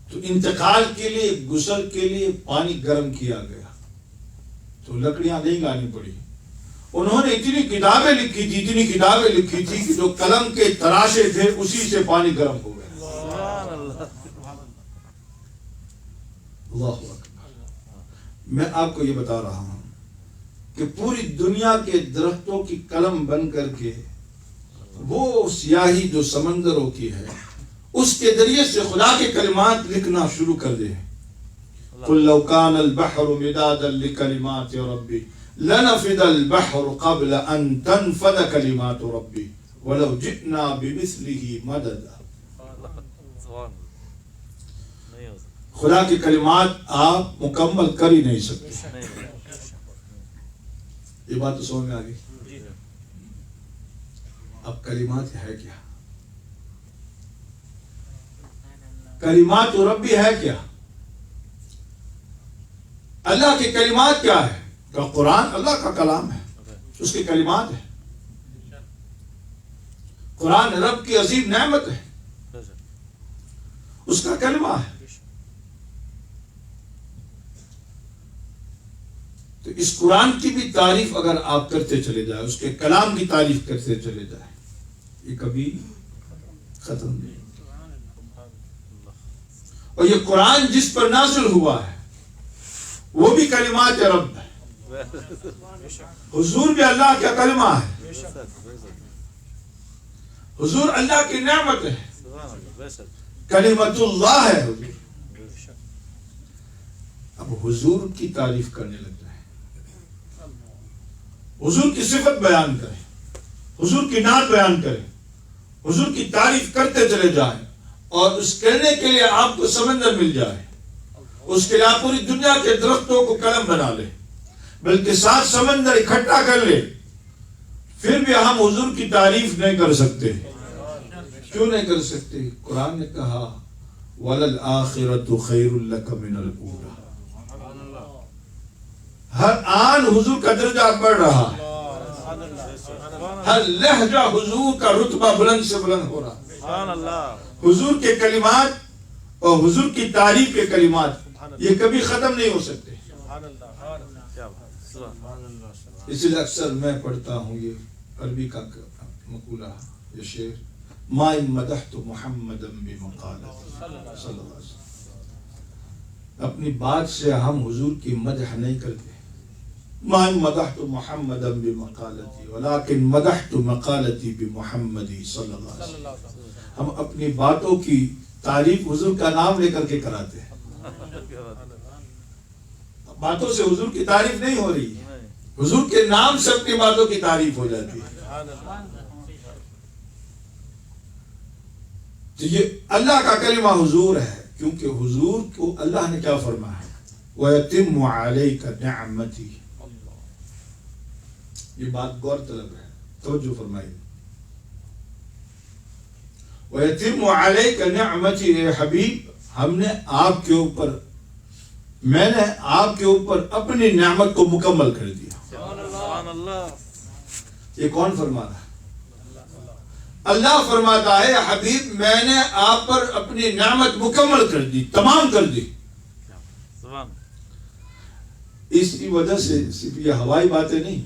تو انتقال کے لیے، غسل کے لیے پانی گرم کیا گیا تو لکڑیاں نہیں لانی پڑی۔ انہوں نے اتنی کتابیں لکھی تھی کہ جو قلم کے تراشے تھے اسی سے پانی گرم ہو گیا۔ اللہ اکبر۔ میں آپ کو یہ بتا رہا ہوں کہ پوری دنیا کے درختوں کی قلم بن کر کے وہ سیاہی جو سمندروں کی ہے اس کے ذریعے سے خدا کے کلمات لکھنا شروع کر دے۔ قل لو كان البحر مدادا لكلمات ربي لنفد البحر قبل ان تنفد كلمات ربي ولو جئنا بمثله مددا۔ خدا کی کلمات آپ مکمل کر ہی نہیں سکتے۔ یہ بات تو سمجھ میں آ گئی؟ اب کلمات ہے کیا؟ کلمات ربی ہے کیا؟ اللہ کے کلمات کیا ہے؟ کہ قرآن اللہ کا کلام ہے، اس کے کلمات ہے۔ قرآن رب کی عظیم نعمت ہے، اس کا کلمہ ہے۔ تو اس قرآن کی بھی تعریف اگر آپ کرتے چلے جائیں، اس کے کلام کی تعریف کرتے چلے جائیں، یہ کبھی ختم نہیں۔ اور یہ قرآن جس پر نازل ہوا ہے وہ بھی کلمات رب ہے، حضور بھی اللہ کا کلمہ ہے، حضور اللہ کی نعمت ہے، کلمت اللہ ہے حضور۔ اب حضور کی تعریف کرنے لگ جائیں، حضور کی صفت بیان کریں، حضور کی نعت بیان کریں، حضور کی تعریف کرتے چلے جائیں، اور اس کرنے کے لیے آپ کو سمندر مل جائے، اس کے لیے آپ پوری دنیا کے درختوں کو قلم بنا لے، بلکہ 7 سمندر اکٹھا کر لے، پھر بھی ہم حضور کی تعریف نہیں کر سکتے۔ کیوں نہیں کر سکتے؟ قرآن نے کہا وَلَلْآخِرَةُ خَيْرٌ لَكَ مِنَ الْأُولَى۔ ہر آن حضور کا درجہ بڑھ رہا ہے، ہر لہجہ حضور کا رتبہ بلند سے بلند ہو رہا ہے۔ حضور کے کلمات اور حضور کی تعریف کے کلمات یہ کبھی ختم نہیں ہو سکتے۔ اس لیے اکثر میں پڑھتا ہوں یہ عربی کا مقولہ، یہ شعر، ما ان مدحت محمدا بمقالتی صلی اللہ علیہ وسلم۔ اپنی بات سے ہم حضور کی مدح نہیں کرتے، ما ان مدحت محمدا بمقالتی ولكن مدحت مقالتی بمحمد صلی اللہ علیہ وسلم۔ ہم اپنی باتوں کی تعریف حضور کا نام لے کر کے کراتے ہیں، باتوں سے حضور کی تعریف نہیں ہو رہی، حضور کے نام سے اپنی باتوں کی تعریف ہو جاتی ہے۔ تو یہ اللہ کا کلمہ حضور ہے، کیونکہ حضور کو اللہ نے کیا فرمایا ہے؟ وَيَتِمُّ عَلَيْكَ نِعْمَتِي۔ یہ بات غور طلب ہے، توجہ فرمائیے۔ وَيَتِمُّ عَلَيْكَ نِعْمَتِي، اے حبیب ہم نے آپ کے اوپر، میں نے آپ کے اوپر اپنی نعمت کو مکمل کر دیا۔ یہ کون فرما رہا ہے؟ اللہ فرماتا ہے حبیب میں نے آپ پر اپنی نعمت مکمل کر دی، تمام کر دی۔ اس کی وجہ سے صرف یہ ہوائی باتیں نہیں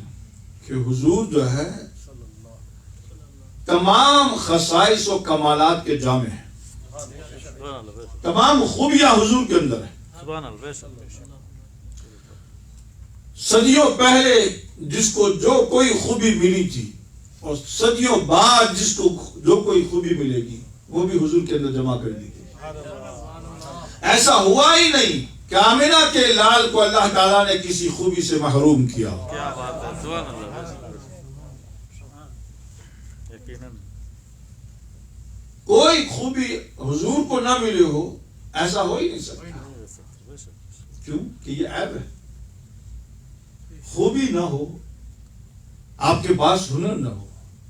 کہ حضور جو ہے تمام خصائص و کمالات کے جامع ہیں، تمام خوبیاں حضور کے اندر ہیں۔ صدیوں پہلے جس کو جو کوئی خوبی ملی تھی اور صدیوں بعد جس کو جو کوئی خوبی ملے گی وہ بھی حضور کے اندر جمع کر دی تھی۔ ایسا ہوا ہی نہیں کہ آمنہ کے لال کو اللہ تعالیٰ نے کسی خوبی سے محروم کیا. کیا بات ہے سبحان اللہ. یقیناً کوئی خوبی حضور کو نہ ملے ہو ایسا ہو ہی نہیں سکتا. کیوں کہ یہ عیب ہے. خوبی نہ ہو, آپ کے پاس ہنر نہ ہو,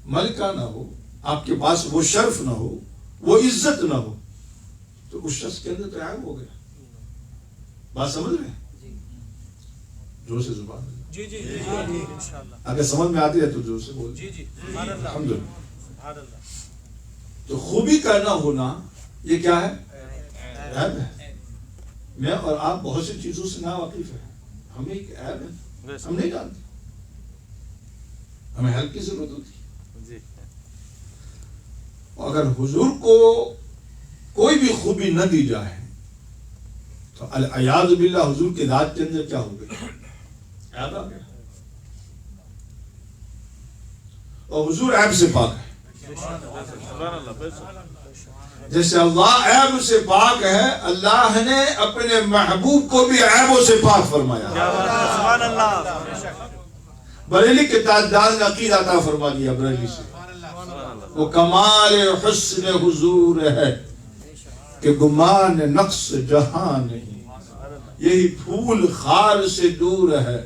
ملکہ نہ ہو, آپ کے پاس وہ شرف نہ ہو, وہ عزت نہ ہو, تو اس شخص کے اندر تو عیب ہو گیا. بات سمجھ رہے ہیں؟ زور سے زبان جی جی جی انشاءاللہ. اگر سمجھ میں آتی ہے تو زور سے بول. جی جی الحمدللہ. سبحان اللہ. تو خوبی کا نہ ہونا یہ کیا ہے؟ عیب ہے. میں اور آپ بہت سی چیزوں سے ناواقف ہیں. ہمیں ایک عیب ہے, ہم نہیں جانتے, ہمیں ہیلپ کی ضرورت ہوتی ہے. جی اگر حضور کو کوئی بھی خوبی نہ دی جائے تو العیاذ باللہ حضور کے ذات کے اندر کیا ہو گئی؟ عیب آ گیا. اور حضور عیب سے پاک ہے. سبحان اللہ. بے شک. جیسے اللہ عیب سے پاک ہے, اللہ نے اپنے محبوب کو بھی عیبوں سے پاک فرمایا. کیا بات ہے سبحان اللہ. بریلی کے تاجدار نے عقیدہ عطا فرما دیا بریلی سے. وہ کمال حسن حضور ہے کہ گمان نقص جہاں نہیں. یہی پھول خار سے دور ہے,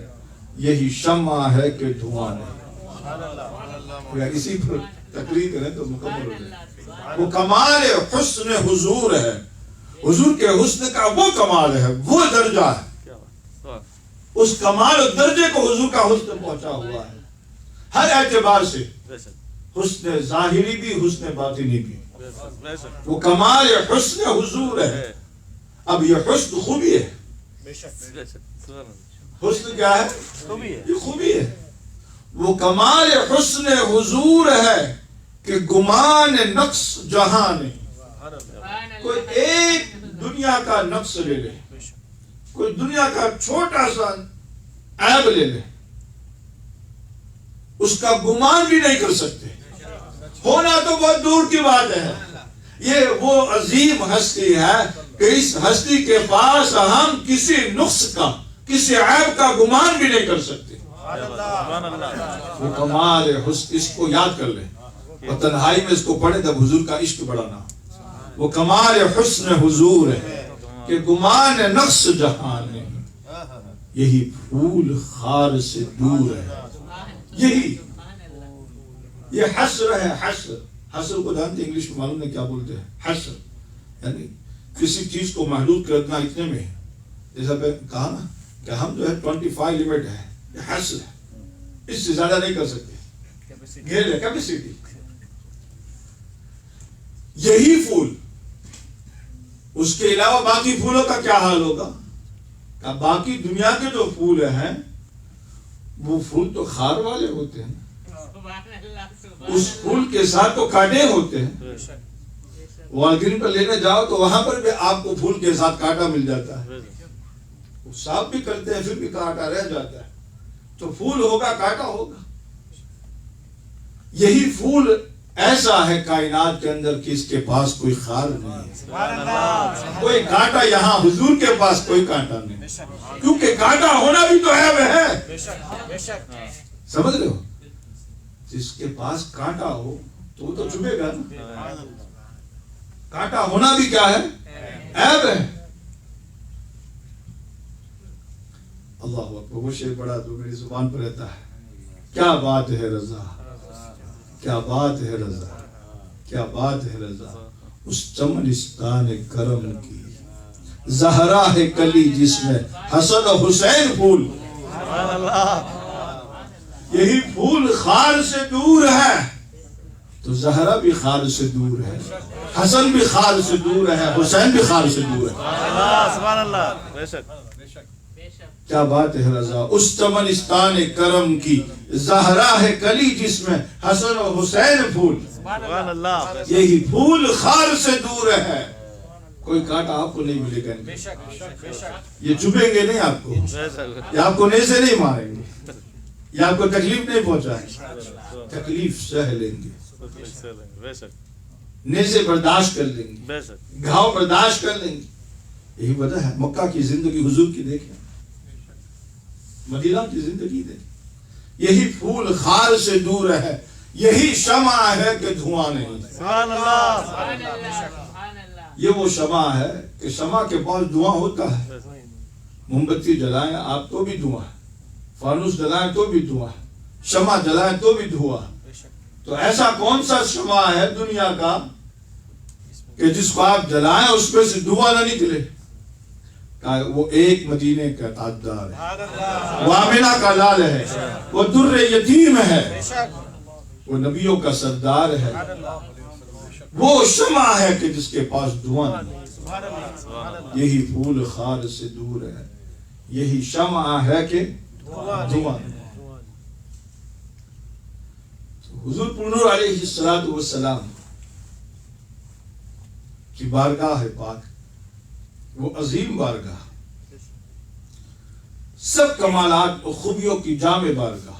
یہی شمع ہے کہ دھواں نہیں. اگر اسی پر تقریر کریں تو مکمل ہو جائے. وہ کمال حسن حضور ہے. حضور کے حسن کا وہ کمال ہے, وہ درجہ ہے. کیا بات. اس کمال و درجے کو حضور کا حسن پہنچا ہوا ہے ہر اعتبار سے. بے شک. حسن ظاہری بھی, حسن باطنی بھی. بے شک. بے شک. وہ کمال حسن حضور ہے. اب یہ حسن خوبی ہے. بے شک. بے شک. سبحان اللہ. حسن کیا ہے؟ خوبی ہے. یہ خوبی ہے. وہ کمال حسن حضور ہے کہ گمان نقص جہاں نہیں. کوئی ایک دنیا کا نقص لے لے, کوئی دنیا کا چھوٹا سا عیب لے لے, اس کا گمان بھی نہیں کر سکتے. ہونا تو بہت دور کی بات ہے. یہ وہ عظیم ہستی ہے کہ اس ہستی کے پاس ہم کسی نقص کا, کسی عیب کا گمان بھی نہیں کر سکتے. سبحان اللہ. وہ کمال حسن, اس کو یاد کر لیں اور تنہائی میں اس کو پڑھیں جب حضور کا عشق بڑھانا. وہ کمال حسن حضور ہے کہ گمان نقص جہاں نہیں. یہی پھول خار سے دور ہے. یہی یہ حسر ہے. حسر, حسر کو جانتے انگلش میں معلوم نہیں کیا بولتے ہیں؟ حسر یعنی کسی چیز کو محدود کرنا اتنے میں. جیسا میں کہا نا کہ ہم جو ہے 25 لیمٹ ہے, یہ حسر ہے. اس سے زیادہ نہیں کر سکتے. گھیر لے کیپیسٹی. یہی پھول, اس کے علاوہ باقی پھولوں کا کیا حال ہوگا؟ کہ باقی دنیا کے جو پھول ہیں وہ پھول تو خار والے ہوتے ہیں. اس پھول کے ساتھ تو کانٹے ہوتے ہیں. والگرین پر لینے جاؤ تو وہاں پر بھی آپ کو پھول کے ساتھ کانٹا مل جاتا ہے. وہ صاف بھی کرتے ہیں پھر بھی کانٹا رہ جاتا ہے. تو پھول ہوگا کانٹا ہوگا. یہی پھول ایسا ہے کائنات کے اندر کہ اس کے پاس کوئی خار نہیں ہے, کوئی کانٹا. یہاں حضور کے پاس کوئی کانٹا نہیں, کیونکہ کانٹا ہونا بھی تو عیب ہے. سمجھ رہے ہو؟ جس کے پاس کانٹا ہو تو وہ تو چبھے گا نا. کانٹا ہونا بھی کیا ہے؟ عیب ہے. اللہ اکبر. وہ شعر بڑا جو میری زبان پر رہتا ہے. کیا بات ہے رضا, کیا بات ہے رضا, کیا بات ہے رضا, اس چمنستان کرم کی زہرا ہے کلی جس میں حسن و حسین پھول. یہی پھول خار سے دور ہے تو زہرا بھی خار سے دور ہے, حسن بھی خار سے دور ہے, حسین بھی خار سے دور ہے. سبحان اللہ. بے شک. کیا بات ہے رضا, اس چمنستان کرم کی زہرا ہے کلی جس میں حسن و حسین پھول. سبحان اللہ. یہی پھول خار سے دور ہے, کوئی کانٹا آپ کو نہیں ملے گا. یہ چبھیں گے نہیں آپ کو, بے شک. یہ آپ کو نیزے نہیں ماریں گے, یہ آپ کو تکلیف نہیں پہنچائیں گے. تکلیف سہ لیں گے, بے شک. نیزے برداشت کر لیں گے, بے شک. گھاؤ برداشت کر لیں گے. یہی وجہ ہے. مکہ کی زندگی حضور کی دیکھیں, مدینہ کی زندگی دیکھیں. یہی پھول خار سے دور ہے, یہی شمع ہے کہ دھواں نہیں. سبحان اللہ. یہ وہ شمع ہے کہ شمع کے پاس دھواں ہوتا ہے. موم بتی جلائیں آپ تو بھی دھواں, فانوس جلائیں تو بھی دھواں, شمع جلائیں تو بھی دھواں. تو ایسا کون سا شمع ہے دنیا کا کہ جس کو آپ جلائیں اس میں سے دھواں نہ نکلے؟ وہ ایک مدینے کا تاجدار ہے, وہ آمنہ کا لال ہے, وہ در یتیم ہے, وہ نبیوں کا سردار ہے, وہ شمع ہے کہ جس کے پاس دھواں نہیں. یہی پھول خار سے دور ہے, یہی شمع ہے کہ دھواں نہیں. حضور پرنور علیہ الصلوۃ والسلام کی بارگاہ پاک, وہ عظیم بارگاہ, سب کمالات و خوبیوں کی جامع بارگاہ.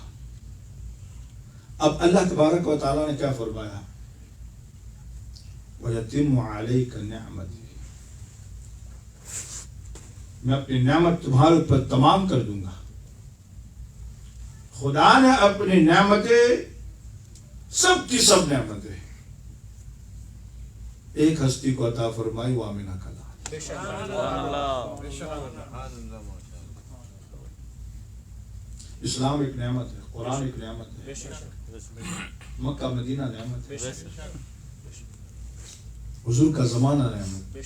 اب اللہ تبارک و تعالیٰ نے کیا فرمایا؟ وَيَتِمُّ عَلَيْكَ نِعْمَتِي, میں اپنی نعمت تمہارے اوپر تمام کر دوں گا. خدا نے اپنی نعمتیں, سب کی سب نعمتیں ایک ہستی کو عطا فرمائی, وہ آمنہ کا لال. اسلام ایک نعمت ہے, قرآن ایک نعمت ہے, مکہ مدینہ نعمت ہے, حضور کا زمانہ نعمت,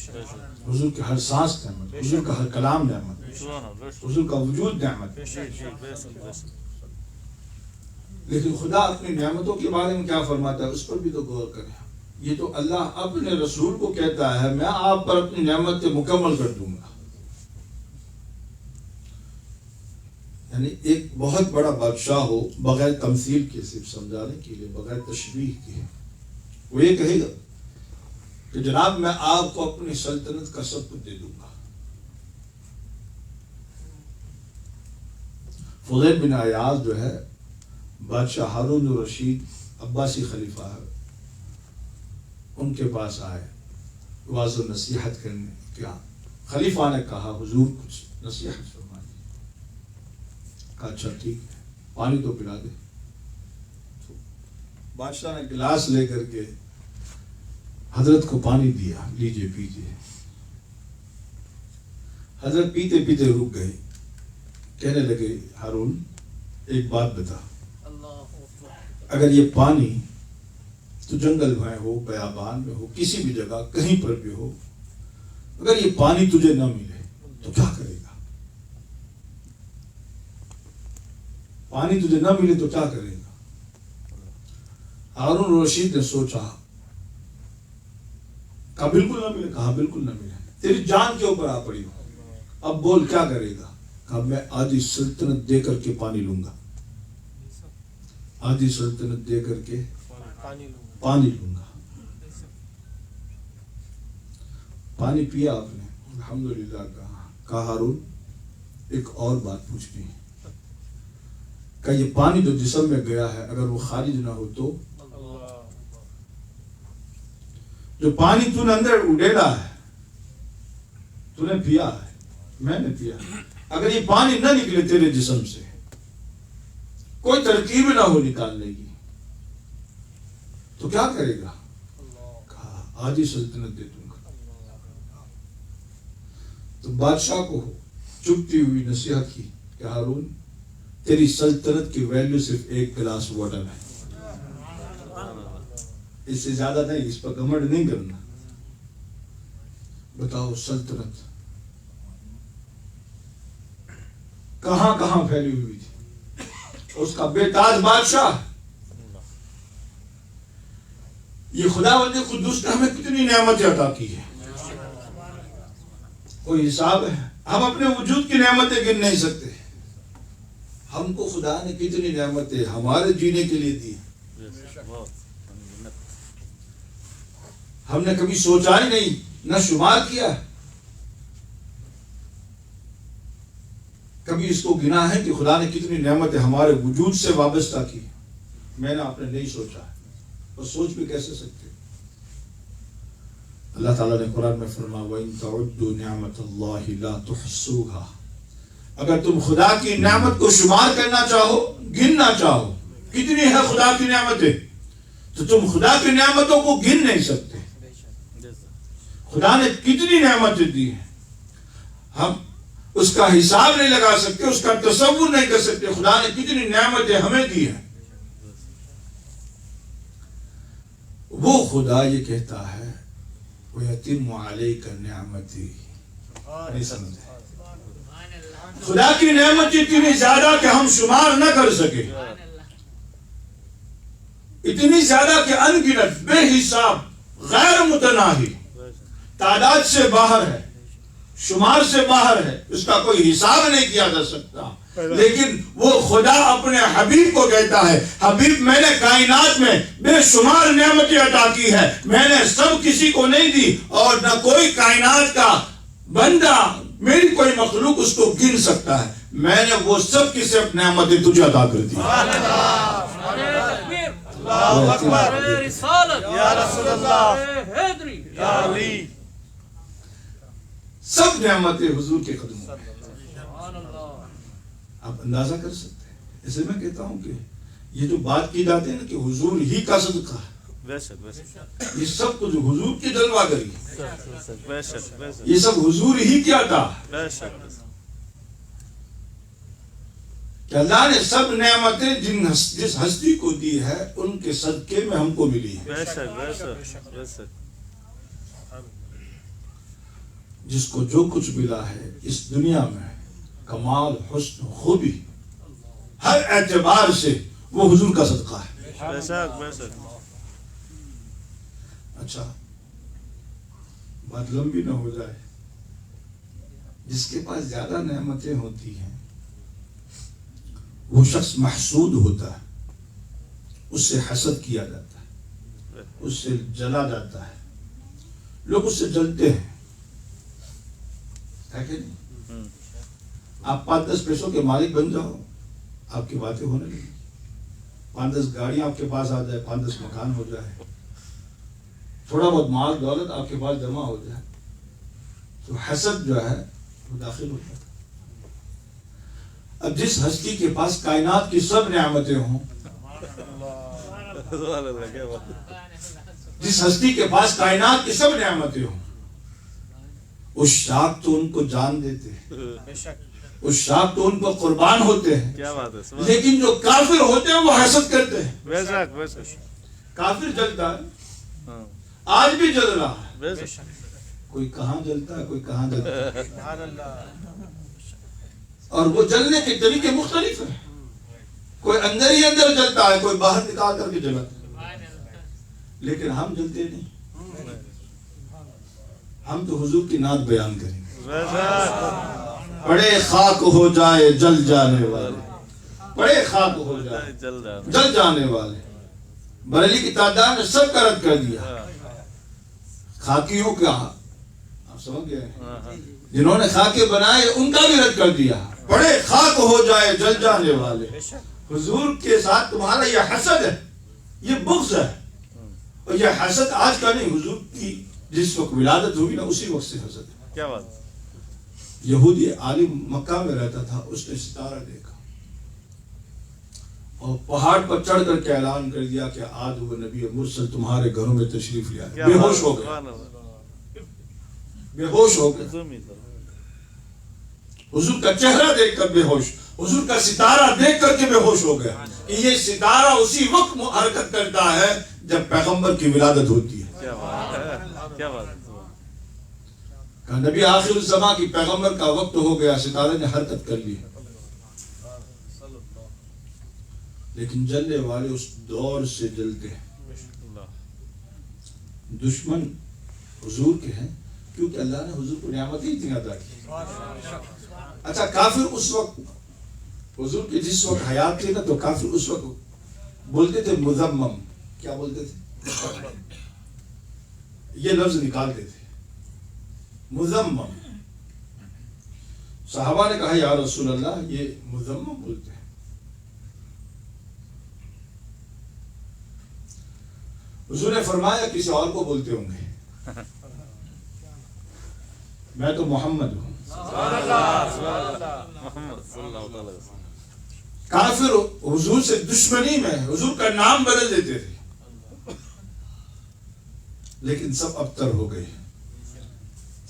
حضور کے ہر سانس نعمت, حضور کا ہر کلام نعمت, حضور کا وجود نعمت. لیکن خدا اپنی نعمتوں کے بارے میں کیا فرماتا ہے, اس پر بھی تو غور کریں. یہ تو اللہ اپنے رسول کو کہتا ہے میں آپ پر اپنی نعمتیں مکمل کر دوں گا. یعنی ایک بہت بڑا بادشاہ ہو, بغیر تمثیل کے, صرف سمجھانے کے لیے, بغیر تشبیہ کے, وہ یہ کہے گا کہ جناب میں آپ کو اپنی سلطنت کا سب کچھ دے دوں گا. فضیل بن عیاض جو ہے بادشاہ ہارون الرشید عباسی خلیفہ ہے, ان کے پاس آئے واضح و نصیحت کرنے. کیا خلیفہ نے کہا حضور کچھ نصیحت فرما دی. کہا اچھا ٹھیک ہے, پانی تو پلا دے. بادشاہ نے گلاس لے کر کے حضرت کو پانی دیا, لیجئے پیجئے. حضرت پیتے پیتے رک گئے, کہنے لگے ہارون ایک بات بتا, اگر یہ پانی تو جنگل میں ہو, بیابان میں ہو, کسی بھی جگہ کہیں پر بھی ہو, اگر یہ پانی تجھے نہ ملے تو کیا کرے گا؟ پانی تجھے نہ ملے تو کیا کرے گا؟ ہارون رشید نے سوچا, کہا بالکل نہ ملے. کہا بالکل نہ ملے, تیری جان کے اوپر آ پڑی ہو, اب بول کیا کرے گا؟ کہا میں آدھی سلطنت دے کر کے پانی لوں گا, آدھی سلطنت دے کر کے پانی لوں گا. پانی پیا آپ نے, الحمدللہ کہا ہارون ایک اور بات پوچھنی ہے. کہ یہ پانی جو جسم میں گیا ہے اگر وہ خارج نہ ہو تو؟ جو پانی تو نے اندر اڈیلا ہے, تو نے پیا ہے, میں نے پیا, اگر یہ پانی نہ نکلے تیرے جسم سے, کوئی ترکیب نہ ہو نکالنے کی, تو کیا کرے گا؟ کہا آدھی سلطنت دے دوں گا. تو بادشاہ کو چپتی ہوئی نصیحت کی کہ ہارون تیری سلطنت کی ویلیو صرف ایک گلاس واٹر ہے, اس سے زیادہ نہیں, اس پر گھمنڈ نہیں کرنا. بتاؤ سلطنت کہاں کہاں پھیلی ہوئی تھی, اس کا بے تاج بادشاہ. یہ خداوند قدوس نے ہمیں کتنی نعمتیں عطا کی ہے, کوئی حساب ہے؟ ہم اپنے وجود کی نعمتیں گن نہیں سکتے. ہم کو خدا نے کتنی نعمتیں ہمارے جینے کے لیے دی, ہم نے کبھی سوچا ہی نہیں, نہ شمار کیا, کبھی اس کو گنا ہے کہ خدا نے کتنی نعمتیں ہمارے وجود سے وابستہ کی. میں نے آپ نے نہیں سوچا, اور سوچ بھی کیسے سکتے. اللہ تعالیٰ نے قرآن میں فرمایا وَإِن تَعُدُّوا نِعْمَةَ اللَّهِ لَا تُحْصُوهَا، اگر تم خدا کی نعمت کو شمار کرنا چاہو، گننا چاہو کتنی ہے خدا کی نعمتیں، تو تم خدا کی نعمتوں کو گن نہیں سکتے. خدا نے کتنی نعمتیں دی ہیں، ہم اس کا حساب نہیں لگا سکتے، اس کا تصور نہیں کر سکتے. خدا نے کتنی نعمتیں ہمیں دی ہیں. وہ خدا یہ کہتا ہے وَيَتِمُّ عَلَيْكَ نِعْمَتِي. نہیں سمجھے؟ خدا کی نعمت اتنی زیادہ کہ ہم شمار نہ کر سکے، اتنی زیادہ کہ ان گنت، بے حساب، غیر متناہی، تعداد سے باہر ہے، شمار سے باہر ہے، اس کا کوئی حساب نہیں کیا جا سکتا. لیکن وہ خدا اپنے حبیب کو کہتا ہے حبیب میں نے کائنات میں بے شمار نعمتیں عطا کی ہے، میں نے سب کسی کو نہیں دی، اور نہ کوئی کائنات کا بندہ، میری کوئی مخلوق اس کو گن سکتا ہے. میں نے وہ سب کی سب نعمتیں تجھے عطا کر دی. اللہ اکبر رسالت یا رسول اللہ حیدری یا علی. سب نعمتیں حضور کے قدموں میں. سبحان اللہ. آپ اندازہ کر سکتے ہیں. اس لیے میں کہتا ہوں کہ یہ جو بات کی جاتی ہے نا کہ حضور ہی کا صدقہ ہے، بے شک بے شک یہ سب کچھ حضور کی جلوہ گری ہے، بے شک بے شک یہ سب حضور ہی کیا تھا بے شک کہ اللہ نے سب نعمتیں جس ہستی کو دی ہے ان کے صدقے میں ہم کو ملی ہے. بے شک بے شک بے شک. جس کو جو کچھ ملا ہے اس دنیا میں، کمال، حسن، خوبی، ہر اعتبار سے وہ حضور کا صدقہ ہے. بے شک بے شک. اچھا بات لمبی نہ ہو جائے، جس کے پاس زیادہ نعمتیں ہوتی ہیں وہ شخص محسود ہوتا ہے، اس سے حسد کیا جاتا ہے، اس سے جلا جاتا ہے، لوگ اس سے جلتے ہیں، ہے کہ نہیں؟ آپ 5-10 پیسوں کے مالک بن جاؤ، آپ کی باتیں ہونے لگیں، 5-10 گاڑیاں آپ کے پاس آ جائے، 5-10 مکان ہو جائے، تھوڑا بہت مال دولت آپ کے پاس جمع ہو جائے، تو حسد جو ہے وہ داخل ہوتا ہے. اب جس ہستی کے پاس کائنات کی سب نعمتیں ہوں، جس ہستی کے پاس کائنات کی سب نعمتیں ہوں، اس شاک تو ان کو جان دیتے ہیں، اس شاک تو ان کو قربان ہوتے ہیں، کیا بات ہے. لیکن جو کافر ہوتے ہیں وہ حسد کرتے ہیں. بے شک بے شک کافر جلتا ہے، آج بھی جل رہا ہے، بے شک. کوئی کہاں جلتا ہے، کوئی کہاں جلتا ہے، سبحان اللہ. اور وہ جلنے کے طریقے مختلف ہیں. کوئی اندر ہی اندر جلتا ہے، کوئی باہر نکال کر کے جلاتا ہے، لیکن ہم جلتے نہیں. ہم تو حضور کی نعت بیان کریں گے. بے شک بڑے خاک ہو جائے جل جانے والے، بڑے خاک ہو جائے جل جا. جل جانے والے. بریلی کی تعداد نے سب کا رد کر دیا. خاکیوں کا آپ سمجھ گئے، جنہوں نے خاکے بنائے ان کا بھی رد کر دیا. بڑے خاک ہو جائے جل جانے والے. حضور کے ساتھ تمہارا یہ حسد ہے، یہ بغض ہے، اور یہ حسد آج کا نہیں، حضور کی جس وقت ولادت ہوئی نا اسی وقت سے حسد ہے. کیا بات. یہودی عالم مکہ میں رہتا تھا، اس نے ستارہ دیکھا اور پہاڑ پر چڑھ کر کے اعلان کر دیا کہ آج وہ نبی مرسل تمہارے گھروں میں تشریف لے آئے. بے ہوش ہو گئے، بے ہوش ہو گئے. حضور کا چہرہ دیکھ کر بے ہوش، حضور کا ستارہ دیکھ کر کے بے ہوش ہو گیا کہ یہ ستارہ اسی وقت حرکت کرتا ہے جب پیغمبر کی ولادت ہوتی ہے. کیا بات ہے. کیا بات ہے. کہ نبی آخر الزمان کی پیغمبر کا وقت ہو گیا، ستارے نے حرکت کر لی. لیکن جلنے والے اس دور سے جلتے ہیں. دشمن حضور کے ہیں کیونکہ اللہ نے حضور کو نعمتیں اتنی عطا کی. اچھا کافر اس وقت حضور کی جس وقت حیات تھی نا، تو کافر اس وقت بولتے تھے مذمم. کیا بولتے تھے؟ یہ لفظ نکالتے تھے مذمم. صحابہ نے کہا یا رسول اللہ یہ مذمم بولتے ہیں. حضور نے فرمایا کسی اور کو بولتے ہوں گے. میں تو محمد ہوں. محمد صلی اللہ تعالی وسلم. کافر حضور سے دشمنی میں حضور کا نام بدل دیتے تھے، لیکن سب ابتر ہو گئے،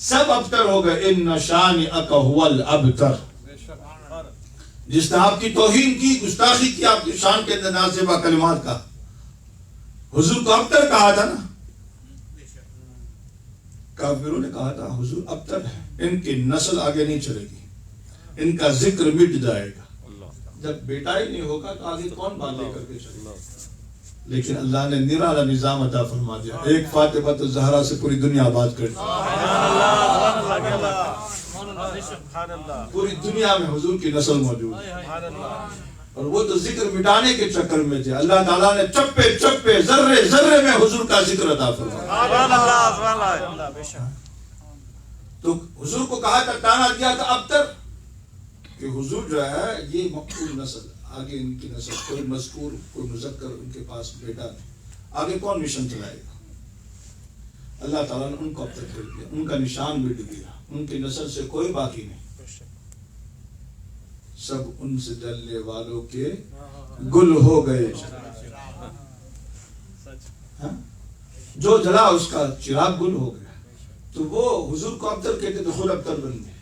سب ابتر ہو گئے. ان شانئک هو الابتر. جس نے آپ کی توہین کی، گستاخی کی آپ کی شان کے اندر نازیبہ کلمات کا، حضور کو ابتر کہا تھا نا. کافروں نے کہا تھا حضور ابتر ہے، ان کی نسل آگے نہیں چلے گی، ان کا ذکر مٹ جائے گا. جب بیٹا ہی نہیں ہوگا تو آگے کون باتیں کر کے چلے گا. لیکن اللہ نے نرالا نظام عطا فرما دیا. ایک فاطمہ الزہرا سے پوری دنیا آباد کر دی. پوری دنیا میں حضور کی نسل موجود ہے. اور وہ تو ذکر مٹانے کے چکر میں تھے. اللہ تعالیٰ نے چپے چپے ذرے ذرے میں حضور کا ذکر عطا فرمایا. تو حضور کو کہا تھا، تانا دیا تھا ابتر، کہ حضور جو ہے یہ مقبول نسل، آگے ان کی نسل کوئی مذکور کوئی مذکر ان کے پاس بیٹا نہیں، آگے کون مشن چلائے گا. اللہ تعالیٰ نے ان کو ابتر کر دیا، ان کا نشان مٹ گیا، ان کی نسل سے کوئی باقی نہیں. سب ان سے جلنے والوں کے گل ہو گئے. جو جلا اس کا چراغ گل ہو گیا. تو وہ حضور کو ابتر کہتے تو خود ابتر بن گئے.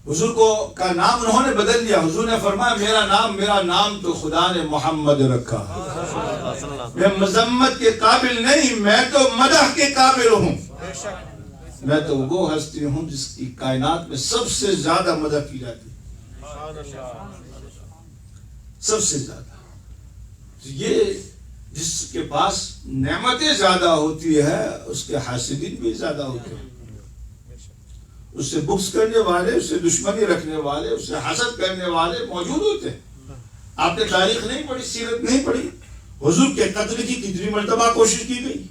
حضور کو کا نام انہوں نے بدل دیا. حضور نے فرمایا میرا نام تو خدا نے محمد رکھا. میں مذمت کے قابل نہیں، میں تو مدح کے قابل ہوں. میں تو وہ ہستی ہوں جس کی کائنات میں سب سے زیادہ مدح کی جاتی ہے، سب سے زیادہ. یہ جس کے پاس نعمتیں زیادہ ہوتی ہے اس کے حاسدین بھی زیادہ ہوتے ہیں. اس سے بغض کرنے والے، اس سے دشمنی رکھنے والے، اس سے حسد کرنے والے موجود ہوتے ہیں. آپ نے تاریخ نہیں پڑھی، سیرت نہیں پڑھی، حضور کے قتل کی کتنی مرتبہ کوشش کی گئی.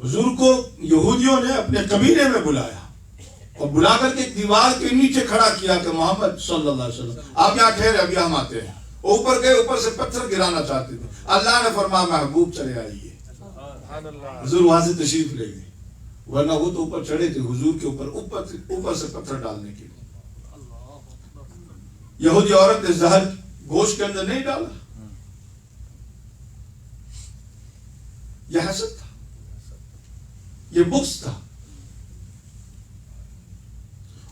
حضور کو یہودیوں نے اپنے قبیلے میں بلایا اور بلا کر کے دیوار کے نیچے کھڑا کیا کہ محمد صلی اللہ علیہ وسلم آپ یہاں ٹھہرے، ابھی ہم آتے ہیں. اوپر گئے، اوپر سے پتھر گرانا چاہتے تھے. اللہ نے فرمایا محبوب چلے آئیے. حضور وہاں سے تشریف لے گئے، ورنہ وہ تو اوپر چڑھے تھے حضور کے اوپر سے پتھر ڈالنے کے لیے. یہودی عورت نے زہر گوشت کے اندر نہیں ڈالا. یہ حسد تھا، یہ بغض تھا.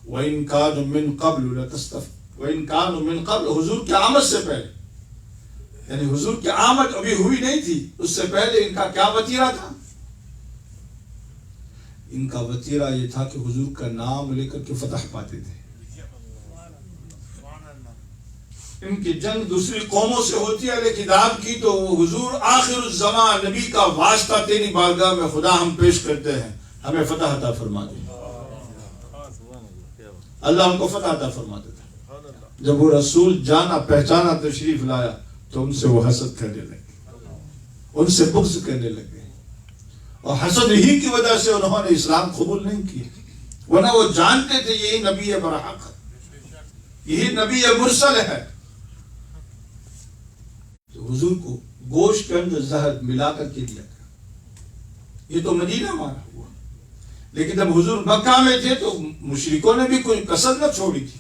وَإِن كَانُوا مِن قَبْلُ حضور کی آمد سے پہلے، یعنی حضور کی آمد ابھی ہوئی نہیں تھی، اس سے پہلے ان کا کیا وتیرہ تھا؟ ان کا وتیرہ یہ تھا کہ حضور کا نام لے کر کے فتح پاتے تھے. ان کی جنگ دوسری قوموں سے ہوتی ہے، لیکن آپ کی تو حضور آخر الزمان نبی کا واسطہ تیری بارگاہ میں خدا ہم پیش کرتے ہیں، ہمیں فتح عطا فرما دے. اللہ ان کو فتح عطا فرماتا تھا. جب وہ رسول جانا پہچانا تشریف لایا تو ان سے وہ حسد کرنے لگے، ان سے بغض کرنے لگے. اور حسد ہی کی وجہ سے انہوں نے اسلام قبول نہیں کیا، ورنہ وہ جانتے تھے یہی نبی برحق ہے، یہی نبی مرسل ہے. تو حضور کو گوشت کے اندر زہر ملا کر کے دیا گیا. یہ تو مدینہ مارا ہوا، لیکن جب حضور مکہ میں تھے تو مشرکوں نے بھی کوئی کسر نہ چھوڑی تھی.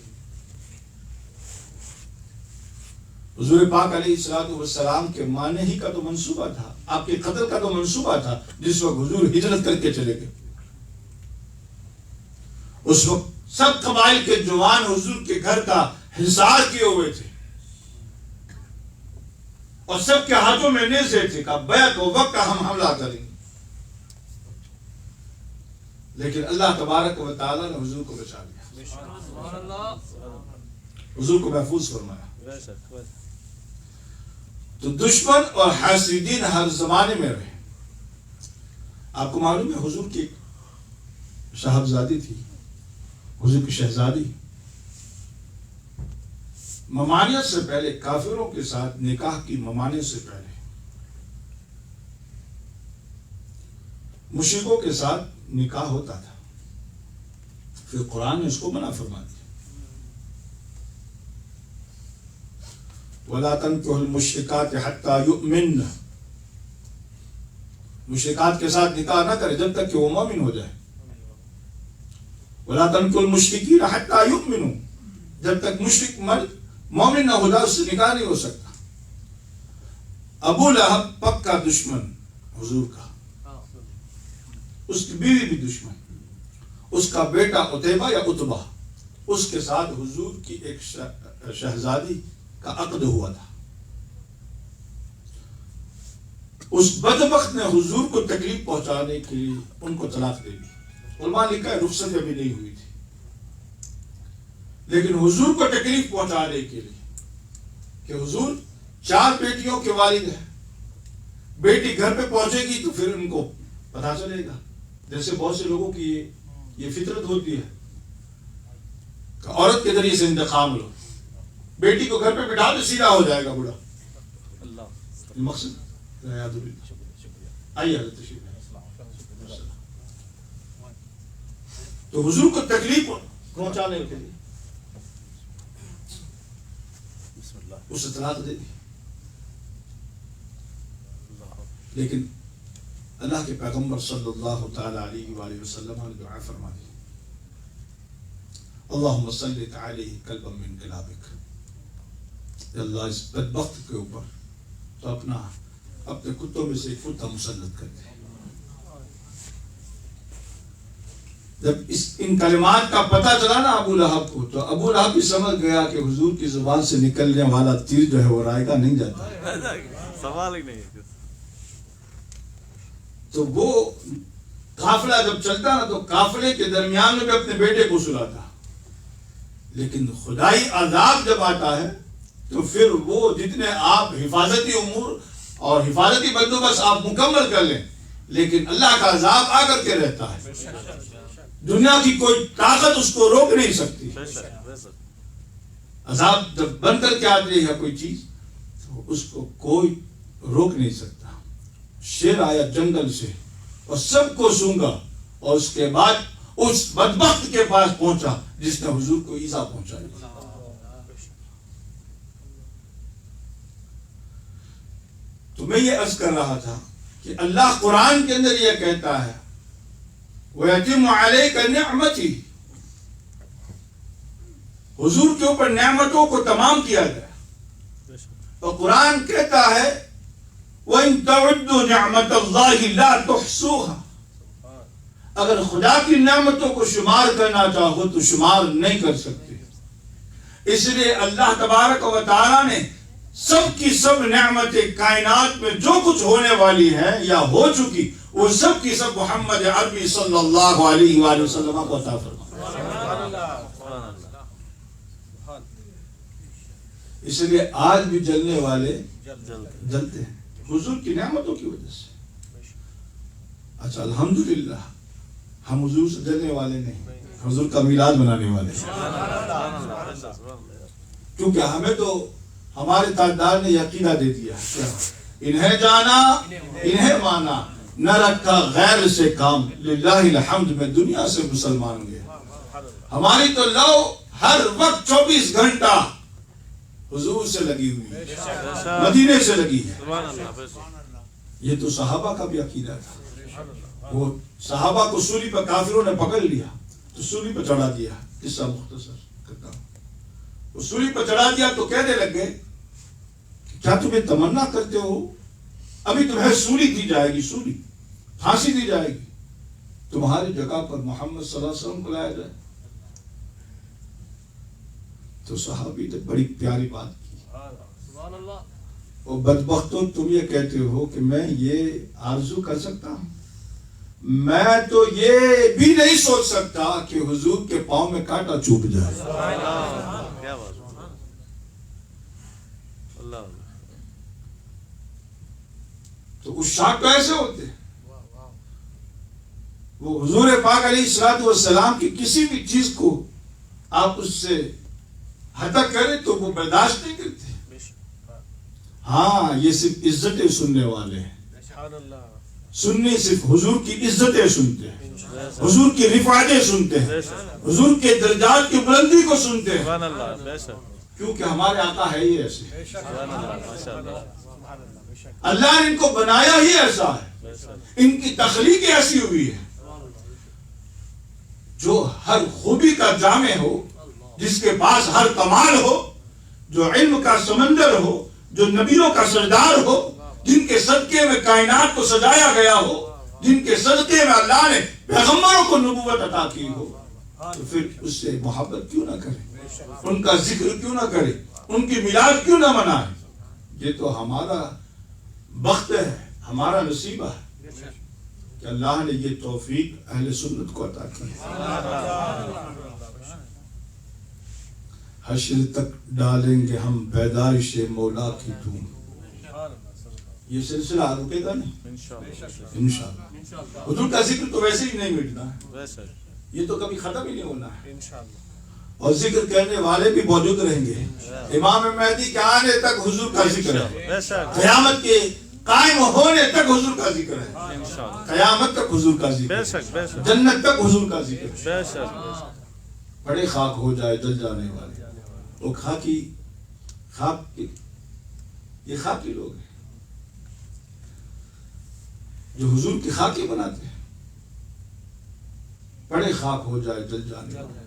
حضور پاک علیہ السلام کے مارنے ہی کا تو منصوبہ تھا، آپ کے قتل کا تو منصوبہ تھا. جس وقت حضور ہجرت کر کے چلے گئے، اس وقت سب قبائل کے جوان حضور کے گھر کا حصار کیے ہوئے تھے اور سب کے ہاتھوں میں نیزے تھے کہ بیعت و وقت کا ہم حملہ کریں گے. لیکن اللہ تبارک و تعالیٰ نے حضور کو بچا لیا، حضور کو محفوظ فرمایا. تو دشمن اور حاسدین ہر زمانے میں رہے. آپ کو معلوم ہے حضور کی صاحبزادی تھی، حضور کی شہزادی، ممانعت سے پہلے، کافروں کے ساتھ نکاح کی ممانعت سے پہلے مشرکوں کے ساتھ نکاح ہوتا تھا. پھر قرآن نے اس کو منع فرما دیا. وَلَا تَنكِحُوا الْمُشْرِكَاتِ حَتَّى يُؤْمِنَّ، مشرکات کے ساتھ نکاح نہ کرے جب تک کہ وہ مومن ہو جائے. ولا تنكحوا المشركين حتى يؤمنوا، جب تک مشرک مرد مومن نہ ہوتا اس سے نکاح نہیں ہو سکتا. ابو لہب پکا دشمن حضور کا، اس کی بیوی بھی دشمن، اس کا بیٹا عتیبہ یا عتبہ، اس کے ساتھ حضور کی ایک شہزادی کا عقد ہوا تھا. اس بدبخت نے حضور کو تکلیف پہنچانے کے لیے ان کو طلاق دے دی. علماء نے لکھا ہے رخصت ابھی نہیں ہوئی تھی، لیکن حضور کو تکلیف پہنچانے کے لیے کہ حضور 4 بیٹیوں کے والد ہیں، بیٹی گھر پہ پہنچے گی تو پھر ان کو پتا چلے گا، جیسے بہت سے لوگوں کی یہ فطرت ہوتی ہے کہ عورت کے ذریعے سے انتقام لو، بیٹی کو گھر پہ بٹھا تو سیدھا ہو جائے گا بوڑھا. مقصد آئیے حضرت تشریف. تو حضور کو تکلیف پہنچانے کے لیے اس اطلاع دے دی، لیکن اللہ کے پیغمبر صلی اللہ تعالی علیہ وآلہ وسلم نے دعا فرما دی، اللہم صلی علیہ قلبا من کلابک. اللہ اس بدبخت کے اوپر تو اپنے کتوں میں سے ایک کتا مسلط کر دے. جب ان کلمات کا پتہ چلا نا ابو لہب کو، تو ابو لہب بھی سمجھ گیا کہ حضور کی زبان سے نکلنے والا تیر جو ہے وہ رائے گا نہیں جاتا، سوال ہی نہیں. تو وہ قافلہ جب چلتا نا تو قافلے کے درمیان میں بھی اپنے بیٹے کو سلاتا، لیکن خدائی عذاب جب آتا ہے تو پھر وہ جتنے آپ حفاظتی امور اور حفاظتی بندوبست آپ مکمل کر لیں، لیکن اللہ کا عذاب آ کر کے رہتا ہے. دنیا کی کوئی طاقت اس کو روک نہیں سکتی. عذاب جب بن کر کے آتی ہے کوئی چیز تو اس کو کوئی روک نہیں سکتا. شیر آیا جنگل سے اور سب کو سونگا، اور اس کے بعد اس بدبخت کے پاس پہنچا جس نے حضور کو ایذا پہنچائی. تو میں یہ عرض کر رہا تھا کہ اللہ قرآن کے اندر یہ کہتا ہے وَيَتِمُ عَلَيْكَ نِعْمَتِي، حضور کے اوپر نعمتوں کو تمام کیا گیا. اور قرآن کہتا ہے وَإِن تَعُدُّوا نِعْمَةَ اللَّهِ لَا تُحْصُوهَا، اگر خدا کی نعمتوں کو شمار کرنا چاہو تو شمار نہیں کر سکتے. اس لیے اللہ تبارک و تعالیٰ نے سب کی سب نعمتیں کائنات میں جو کچھ ہونے والی ہیں یا ہو چکی وہ سب کی سب محمد عربی صلی اللہ علیہ وآلہ وسلم کو عطا فرمایا. اس لیے آج بھی جلنے والے جلتے ہیں حضور کی نعمتوں کی وجہ سے. اچھا الحمدللہ ہم حضور سے جلنے والے نہیں، حضور کا میلاد منانے والے، کیونکہ ہمیں تو ہمارے تاجدار نے یقینہ دے دیا انہیں جانا انہیں مانا، نہ رکھا غیر سے کام، للہ الحمد میں دنیا سے مسلمان گئے. ہماری تو لو ہر وقت 24 گھنٹہ حضور سے لگی ہوئی ہے، مدینے سے لگی ہے. یہ تو صحابہ کا بھی عقیدہ تھا. وہ صحابہ کو سولی پر کافروں نے پکڑ لیا تو سولی پر چڑھا دیا. قصہ مختصر کرتا ہوں. وہ سولی پر چڑھا دیا تو کہنے لگ گئے کیا تمہیں تمنا کرتے ہو ابھی تمہیں سولی دی جائے گی، سولی پھانسی دی جائے گی، تمہاری جگہ پر محمد صلی اللہ علیہ وسلم کو لایا جائے. تو صحابی نے بڑی پیاری بات کی، اور بدبختوں تم یہ کہتے ہو کہ میں یہ آرزو کر سکتا ہوں؟ میں تو یہ بھی نہیں سوچ سکتا کہ حضور کے پاؤں میں کانٹا چوب جائے. تو اس شاک تو ایسے ہوتے ہیں. وہ حضور پاک علیہ الصلوۃ والسلام کی کسی بھی چیز کو آپ اس سے ہتک کریں تو وہ برداشت نہیں کرتے. ہاں یہ صرف عزتیں سننے والے ہیں، سننے صرف حضور کی عزتیں سنتے ہیں، حضور کی رفعتیں سنتے ہیں، حضور کے درجات کی بلندی کو سنتے ہیں، کیونکہ ہمارے آقا ہے ہی ایسے. اللہ نے ان کو بنایا ہی ایسا ہے، ان کی تخلیق ایسی ہوئی ہے. جو ہر خوبی کا جامع ہو، جس کے پاس ہر کمال ہو، جو علم کا سمندر ہو، جو نبیوں کا سردار ہو، جن کے صدقے میں کائنات کو سجایا گیا ہو، جن کے صدقے میں اللہ نے پیغمبروں کو نبوت عطا کی ہو، تو پھر اس سے محبت کیوں نہ کرے، ان کا ذکر کیوں نہ کرے، ان کی میلاد کیوں نہ منائے؟ یہ تو ہمارا بخت ہے، ہمارا نصیبہ ہے کہ اللہ نے یہ توفیق اہل سنت کو عطا کی ہے۔ حشر تک ڈالیں گے ہم پیدائش مولا کی دھوم، یہ سلسلہ رکے گا نہیں انشاءاللہ۔ حضور کا ذکر تو ویسے ہی نہیں مٹنا ہے، یہ تو کبھی ختم ہی نہیں ہونا ہے، اور ذکر کرنے والے بھی موجود رہیں گے۔ امام مہدی کے آنے تک حضور کا ذکر ہے، قیامت کے قائم ہونے تک حضور کا ذکر ہے، قیامت تک حضور کا ذکر ہے، جنت تک حضور کا ذکر ہے۔ بڑے خاک ہو جائے جل جانے والے وہ یہ خاکی لوگ ہیں جو حضور کی خاکی بناتے ہیں، بڑے خاک ہو جائے جل جانے والے۔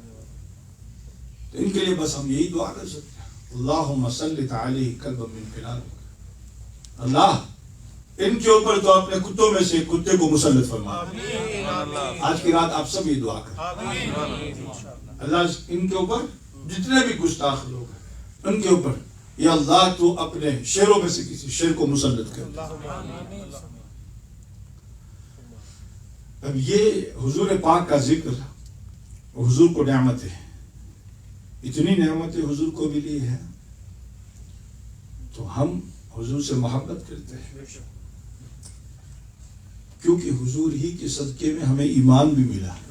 تو ان کے لیے بس ہم یہی دعا کر سکتے ہیں، اللہم صلی علیہ قلبا من خلالک، اللہ ان کے اوپر تو اپنے کتوں میں سے کتے کو مسلط فرما۔ آج کی رات آپ سب یہ دعا کریں، اللہ ان کے اوپر جتنے بھی گستاخ لوگ ہیں ان کے اوپر یا اللہ تو اپنے شیروں میں سے کسی شیر کو مسلط کر۔ اب یہ حضور پاک کا ذکر حضور کو نعمت ہے، اتنی نعمتیں حضور کو ملی ہے تو ہم حضور سے محبت کرتے ہیں، کیونکہ حضور ہی کے صدقے میں ہمیں ایمان بھی ملا ہے،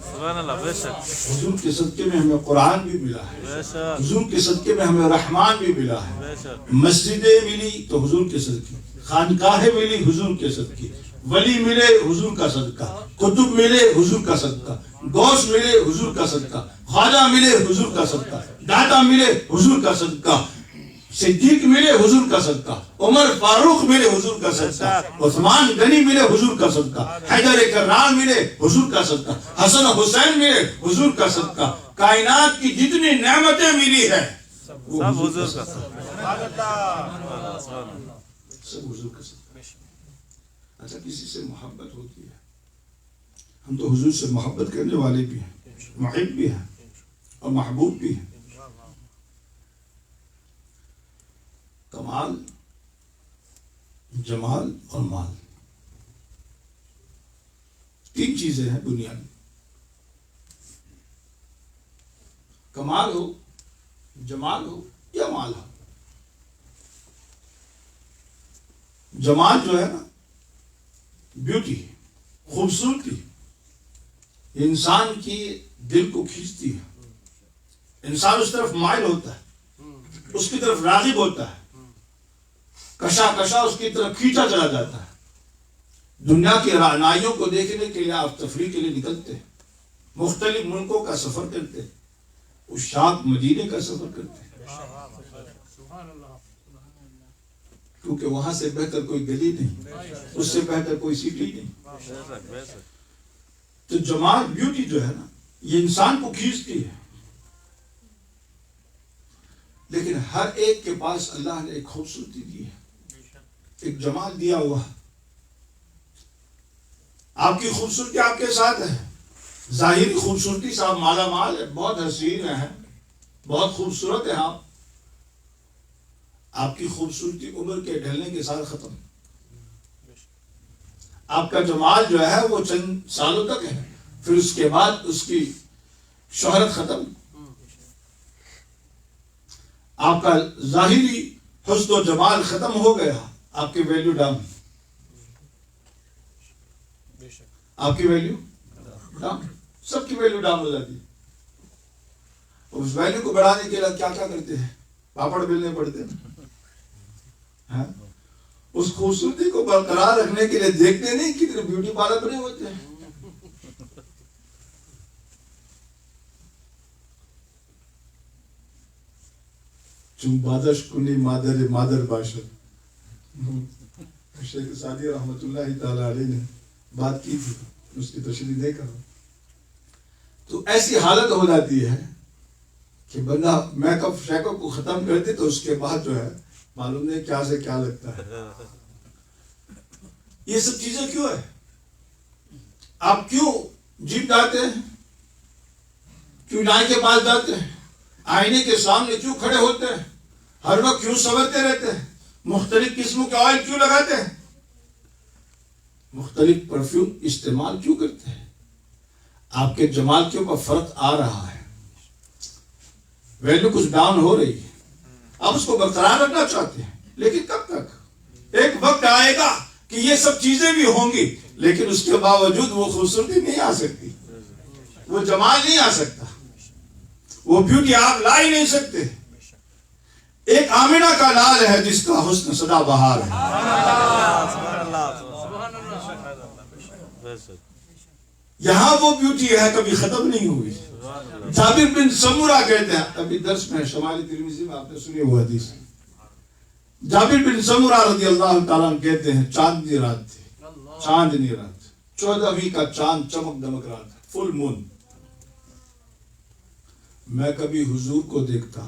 حضور کے صدقے میں ہمیں قرآن بھی ملا ہے، حضور کے صدقے میں ہمیں رحمان بھی ملا ہے، مسجدیں ملی تو حضور کے صدقے، خانقاہیں ملی حضور کے صدقے، ولی ملے حضور کا صدقہ، کتب ملے حضور کا صدقہ، غوث ملے حضور کا صدقہ، خواجہ ملے حضور کا صدقہ، داتا ملے حضور کا صدقہ، صدیق ملے حضور کا صدقہ، عمر فاروق ملے حضور کا صدقہ، عثمان غنی ملے حضور کا صدقہ، حیدر کرار ملے حضور کا صدقہ، حسن حسین ملے حضور کا صدقہ، کائنات کی جتنی نعمتیں ملی ہے وہ حضور کا صدقہ، سب حضور کا صدقہ۔ اچھا کسی سے محبت ہوتی ہے، ہم تو حضور سے محبت کرنے والے بھی ہیں، محب بھی ہیں اور محبوب بھی ہیں۔ کمال، جمال اور مال، تین چیزیں ہیں دنیا میں، کمال ہو، جمال ہو یا مال ہو۔ جمال جو ہے نا بیوٹی، خوبصورتی، انسان کی دل کو کھینچتی ہے، انسان اس طرف مائل ہوتا ہے، اس کی طرف راغب ہوتا ہے، کشا کشا اس کی طرف کھینچا چلا جاتا ہے۔ دنیا کی رعنائیوں کو دیکھنے کے لیے آپ تفریح کے لیے نکلتے ہیں، مختلف ملکوں کا سفر کرتے ہیں، اس شاق مدینے کا سفر کرتے ہیں، کیونکہ وہاں سے بہتر کوئی گلی نہیں، اس سے بہتر کوئی سٹی نہیں۔ تو جمال، بیوٹی جو ہے نا یہ انسان کو کھینچتی ہے، لیکن ہر ایک کے پاس اللہ نے ایک خوبصورتی دی ہے، ایک جمال دیا ہوا۔ آپ کی خوبصورتی آپ کے ساتھ ہے، ظاہری خوبصورتی سے آپ مالا مال ہے، بہت حسین ہے، بہت خوبصورت ہے آپ کی خوبصورتی عمر کے ڈھلنے کے ساتھ ختم، آپ کا جمال جو ہے وہ چند سالوں تک ہے، پھر اس کے بعد اس کی شہرت ختم، آپ کا ظاہری حسن و جمال ختم ہو گیا، آپ کی ویلیو ڈاؤن، آپ کی ویلیو ڈاؤن، سب کی ویلیو ڈاؤن ہو جاتی ہے۔ اس ویلیو کو بڑھانے کے لیے کیا کیا کرتے ہیں؟ پاپڑ بیلنے پڑتے ہیں، اس خوبصورتی کو برقرار رکھنے کے لیے دیکھتے نہیں کتنے بیوٹی پارلر بنے ہوتے ہیں۔ چون بادش کنی مادر باشد، شیخ سعدی رحمت اللہ تعالی علیہ نے بات کی تھی، اس کی تشریح نہیں کروں۔ تو ایسی حالت ہو جاتی ہے کہ بندہ میک اپ شیک اپ کو ختم کر دے تو اس کے بعد جو ہے معلوم نہیں کیا سے کیا لگتا ہے. یہ سب چیزیں کیوں ہے؟ آپ کیوں جیپ جاتے ہیں؟ کیوں نائی کے پاس جاتے ہیں؟ آئینے کے سامنے کیوں کھڑے ہوتے ہیں؟ ہر وقت کیوں سنورتے رہتے ہیں؟ مختلف قسموں کے آئل کیوں لگاتے ہیں؟ مختلف پرفیوم استعمال کیوں کرتے ہیں؟ آپ کے جمال کے اوپر فرق آ رہا ہے، ویلیو کچھ ڈاؤن ہو رہی ہے، آپ اس کو برقرار رکھنا چاہتے ہیں، لیکن کب تک؟ ایک وقت آئے گا کہ یہ سب چیزیں بھی ہوں گی لیکن اس کے باوجود وہ خوبصورتی نہیں آ سکتی، وہ جمال نہیں آ سکتا، وہ بیوٹی آپ لا ہی نہیں سکتے. ایک آمنہ کا لال ہے جس کا حسن سدا بہار ہے. یہاں وہ بیوٹی ہے کبھی ختم نہیں ہوئی. جابر بن سمورہ کہتے ہیں، ابھی درس میں شمال ترمذی میں آپ نے سنی وہ حدیث، جابر بن سمورہ رضی اللہ تعالیٰ کہتے ہیں چاندنی رات تھی، چاندنی رات، 14ویں کا چاند چمک دمک رہا تھا، فل مون. میں کبھی حضور کو دیکھتا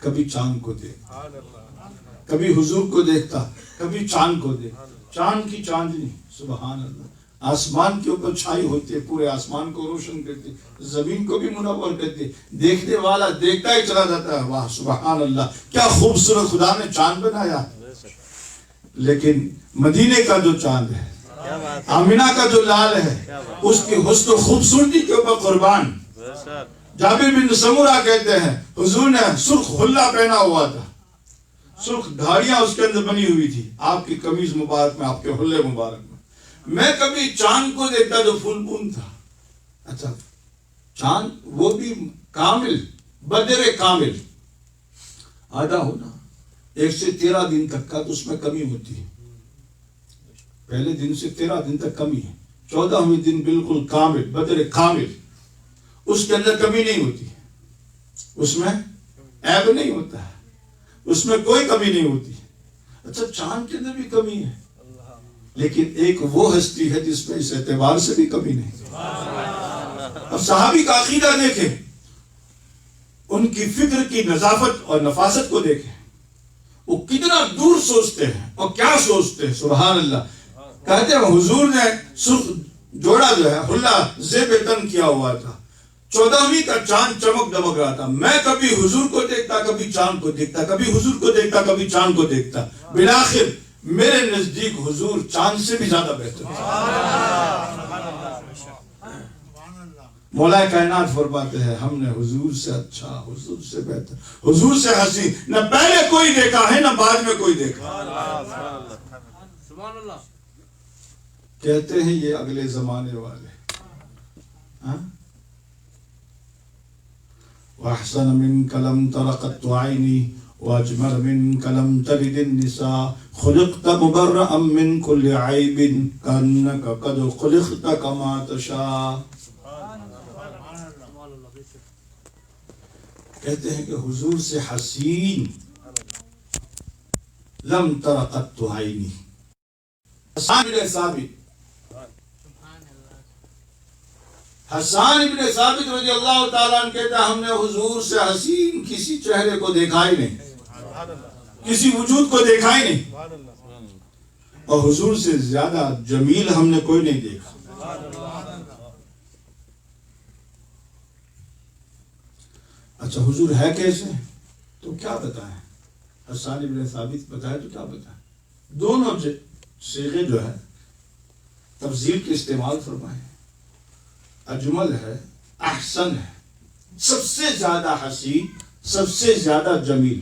کبھی چاند کو دیکھتا، کبھی حضور کو دیکھتا کبھی چاند کو دیکھتا. چاند کی چاندنی سبحان اللہ آسمان کے اوپر چھائی ہوتی ہے، پورے آسمان کو روشن کرتی، زمین کو بھی منور کرتی، دیکھنے والا دیکھتا ہی چلا جاتا ہے. واہ سبحان اللہ کیا خوبصورت خدا نے چاند بنایا. لیکن مدینے کا جو چاند ہے، آمنہ کا جو لال ہے، اس کی حسن و خوبصورتی کے اوپر قربان. جابر بن سمورہ کہتے ہیں حضور نے سرخ حلہ پہنا ہوا تھا، سرخ دھاڑیاں اس کے اندر بنی ہوئی تھی آپ کی قمیض مبارک میں، آپ کے حلے مبارک میں. میں کبھی چاند کو دیکھتا جو فل مون تھا. اچھا چاند وہ بھی کامل، بدر کامل، آدھا ہونا 1 سے 13 دن تک کا تو اس میں کمی ہوتی ہے. پہلے دن سے 13 دن تک کمی ہے، 14ویں دن بالکل کامل، بدر کامل، اس کے اندر کمی نہیں ہوتی، اس میں عیب نہیں ہوتا ہے، اس میں کوئی کمی نہیں ہوتی. اچھا چاند کے اندر بھی کمی ہے، لیکن ایک وہ ہستی ہے جس میں اس اعتبار سے بھی کمی نہیں. اب صحابی کا عقیدہ دیکھیں، ان کی فکر کی نظافت اور نفاست کو دیکھیں، وہ کتنا دور سوچتے ہیں اور کیا سوچتے ہیں. سبحان اللہ. کہتے ہیں حضور نے سرخ جوڑا جو ہے حلہ زیب تن کیا ہوا تھا، 14ویں کا چاند چمک دمک رہا تھا. میں کبھی حضور کو دیکھتا کبھی چاند کو دیکھتا، کبھی حضور کو دیکھتا کبھی چاند کو دیکھتا. بالآخر میرے نزدیک حضور چاند سے بھی زیادہ بہتر. مولا کائنات فرماتے ہیں ہم نے حضور سے اچھا، حضور سے بہتر، حضور سے حسین نہ پہلے کوئی دیکھا ہے نہ بعد میں کوئی دیکھا. کہتے ہیں یہ اگلے زمانے والے. وَأَحْسَنَ مِنْكَ لَمْ تَرَ قَطُّ عَيْنِي وَأَجْمَلَ مِنْكَ لَمْ تَلِدِ النِّسَاءُ خُلِقْتَ مُبَرَّأً مِنْ كُلِّ عَيْبٍ كَأَنَّكَ قَدْ خُلِقْتَ كَمَا تَشَاءُ. کہتے ہیں کہ حضور سے حسین لم تر قط عینی. حسان ابن ثابت رضی اللہ تعالیٰ عنہ کہتا ہے ہم نے حضور سے حسین کسی چہرے کو دیکھا ہی نہیں، کسی وجود کو دیکھا ہی نہیں، اور حضور سے زیادہ جمیل ہم نے کوئی نہیں دیکھا. اچھا حضور ہے کیسے تو کیا بتائیں؟ حسان ابن ثابت بتائے تو کیا بتائیں؟ دونوں صیغے جو ہے تفضیل کے استعمال فرمائے. اجمل ہے، احسن ہے، سب سے زیادہ حسین، سب سے زیادہ جمیل.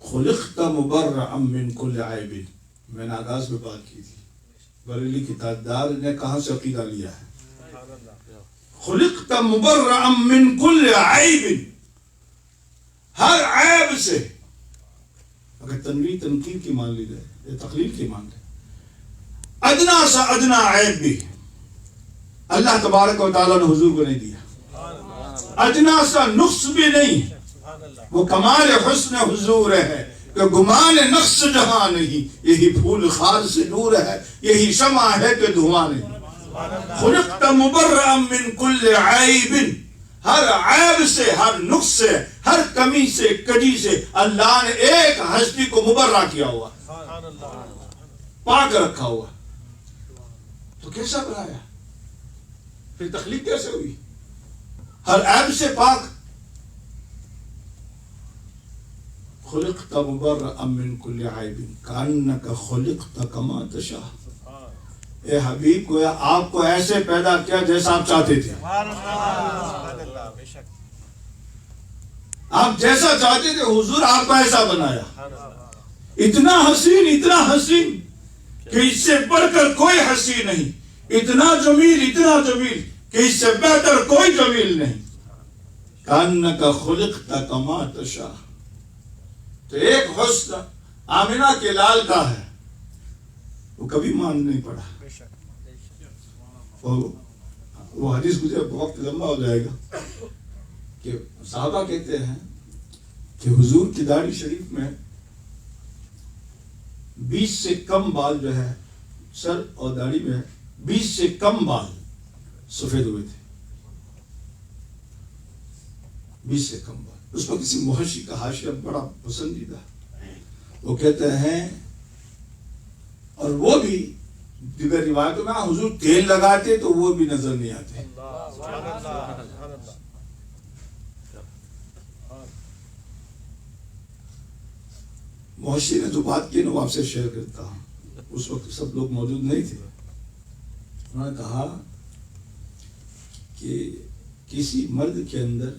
خلقت مبرأ من کل عیب، میں نے آغاز میں بات کی تھی، بریلی کی تاجدار نے کہاں سے عقیدہ لیا ہے؟ خلقت مبرأ من کل عیب، ہر عیب سے. اگر تنویر تنقید کی مان لی جائے یا تقلیل کی مان لے، ادنا سا ادنا عیب بھی اللہ تبارک و تعالیٰ نے حضور کو نہیں دیا. ادنا سا نقص بھی نہیں، وہ کمال حسن حضور ہے کہ گمان نقص جہاں نہیں. یہی پھول خار سے دور ہے، یہی شمع ہے کہ دھواں نہیں. خلقت مبرأ من کل عیب، ہر عیب سے، ہر نقص سے، ہر کمی سے، کجی سے اللہ نے ایک ہستی کو مبرہ کیا ہوا، پاک رکھا ہوا. تو کیسا بنایا؟ پھر تخلیق کیسے ہوئی؟ ہر عیب سے پاک. خلقت مبرأ من کل عیب کأنک خلقت کما تشاء. اے حبیب گویا آپ کو ایسے پیدا کیا جیسا آپ چاہتے تھے. آپ جیسا چاہتے تھے حضور آپ کو ایسا بنایا. اتنا حسین کہ اس سے بڑھ کر کوئی حسین نہیں، اتنا جمیل کہ اس سے بہتر کوئی جمیل نہیں. کأنک خلقت کما تشاء. تو ایک حسن آمنہ کے لال کا ہے، وہ کبھی مان نہیں پڑا. اور وہ حدیث گزرے، وقت لمبا ہو جائے گا، کہ صحابہ کہتے ہیں کہ حضور کی داڑھی شریف میں 20 سے کم بال جو ہے، سر اور داڑھی میں 20 سے کم بال سفید ہوئے تھے. 20 سے کم بال. اس کو کسی محشی کا حاشیہ بڑا پسندیدہ، وہ کہتے ہیں، اور وہ بھی دیگر روایتوں میں حضور تیل لگاتے تو وہ بھی نظر نہیں آتے. محشی نے جو بات کی نا وہ آپ سے شیئر کرتا ہوں. اس وقت سب لوگ موجود نہیں تھے. انہوں نے کہا کہ کسی مرد کے اندر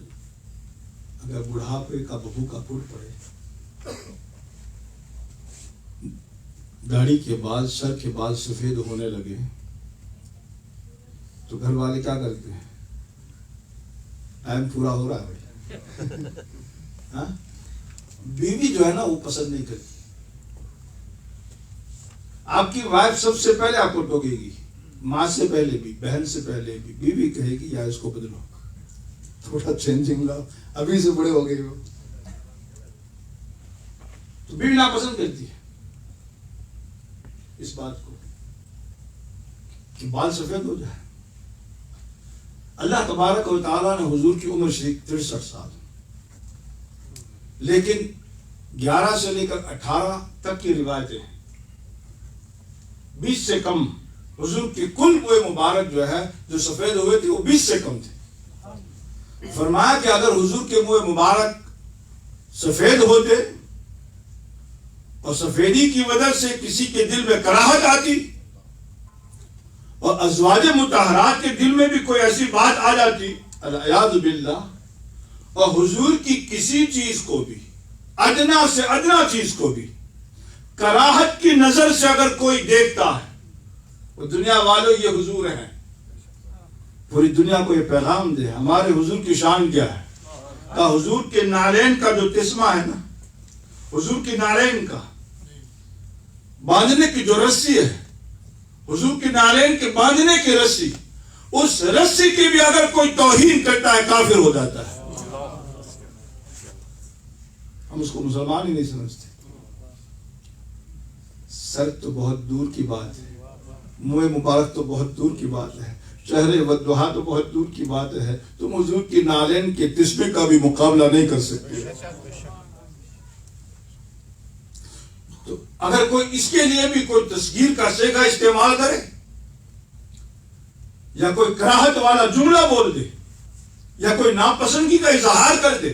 اگر بڑھاپے کا بہو کا پھوٹ پڑے، داڑھی کے بال، سر کے بال سفید ہونے لگے، تو گھر والے کیا کرتے ہیں؟ ٹائم پورا ہو رہا ہے. ہاں، بیوی جو ہے نا وہ پسند نہیں کرتی. آپ کی وائف سب سے پہلے آپ کو ٹوکے گی، ماں سے پہلے بھی، بہن سے پہلے بھی. بیوی کہے گی یا اس کو بدلو، تھوڑا چینجنگ لاؤ، ابھی سے بڑے ہو گئے ہو. تو بیوی ناپسند کرتی ہے اس بات کو کہ بال سفید ہو جائے. اللہ تبارک و تعالیٰ نے حضور کی عمر شریف 63 سال، لیکن 11 سے لے کر 18 تک کی روایتیں ہیں. 20 سے کم حضور کی کل کوئی مبارک جو ہے جو سفید ہوئے تھے وہ 20 سے کم تھے. فرمایا کہ اگر حضور کے منہ مبارک سفید ہوتے اور سفیدی کی وجہ سے کسی کے دل میں کراہت آتی اور ازواج مطہرات کے دل میں بھی کوئی ایسی بات آ جاتی العیاذ باللہ، اور حضور کی کسی چیز کو بھی، ادنا سے ادنا چیز کو بھی کراہت کی نظر سے اگر کوئی دیکھتا ہے، وہ دنیا والوں یہ حضور ہیں، پوری دنیا کو یہ پیغام دے ہمارے حضور کی شان کیا ہے. کہ حضور کے نالین کا جو تسمہ ہے نا، حضور کی نالین کا باندھنے کی جو رسی ہے، حضور کی نالین کے باندھنے کی رسی، اس رسی کی بھی اگر کوئی توہین کرتا ہے کافر ہو جاتا ہے. ہم اس کو مسلمان ہی نہیں سمجھتے. سر تو بہت دور کی بات ہے، منہ مبارک تو بہت دور کی بات ہے، چہرے والدہا تو بہت دور کی بات ہے. تم حضور کی نالین کے تسمے کا بھی مقابلہ نہیں کر سکتے. تو اگر کوئی اس کے لیے بھی کوئی تصغیر کا صیغہ استعمال کرے یا کوئی کراہت والا جملہ بول دے یا کوئی ناپسندگی کا اظہار کر دے،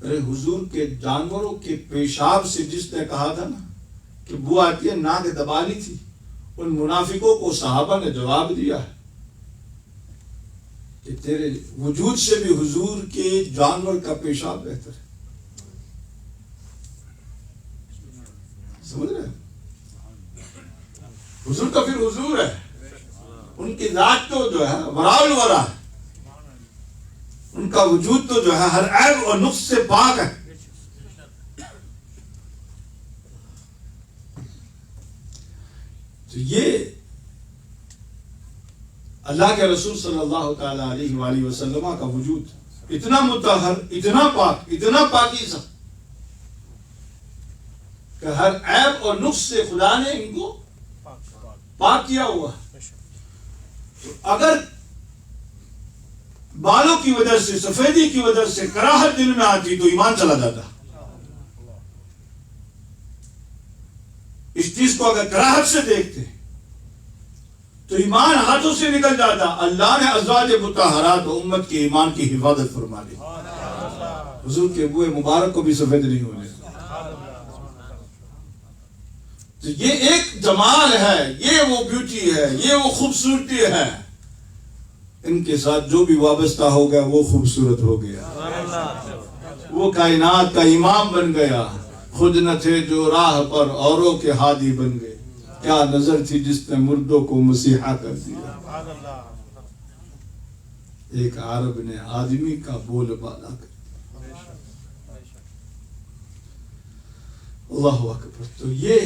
ارے حضور کے جانوروں کے پیشاب سے جس نے کہا تھا نا کہ بو آتی ہے، ناک دبا لی تھی، ان منافقوں کو صحابہ نے جواب دیا ہے کہ تیرے وجود سے بھی حضور کے جانور کا پیشاب بہتر ہے. سمجھ رہے ہیں؟ حضور کا پھر حضور ہے، ان کی ذات تو جو ہے وراء الورا ہے، ان کا وجود تو جو ہے ہر عیب اور نقص سے پاک ہے. تو یہ اللہ کے رسول صلی اللہ تعالی علیہ وآلہ وسلم کا وجود اتنا مطہر، اتنا پاک، اتنا پاکیزہ کہ ہر عیب اور نقص سے خدا نے ان کو پاک کیا ہوا ہے. تو اگر بالوں کی وجہ سے، سفیدی کی وجہ سے کراہت دل میں آتی تو ایمان چلا جاتا. اس چیز کو اگر کراہت سے دیکھتے تو ایمان ہاتھوں سے نکل جاتا. اللہ نے ازواج مطہرات و امت کی ایمان کی حفاظت فرما لی. حضور کے بوئے مبارک کو بھی سفید نہیں ہونے. تو یہ ایک جمال ہے، یہ وہ بیوٹی ہے، یہ وہ خوبصورتی ہے. ان کے ساتھ جو بھی وابستہ ہو گیا وہ خوبصورت ہو گیا، وہ کائنات کا امام بن گیا. خود نہ تھے جو راہ پر اوروں کے ہادی بن گئے. کیا نظر تھی جس نے مردوں کو مسیحا کر دیا. ایک عرب نے آدمی کا بول بالا کر. اللہ اکبر. تو یہ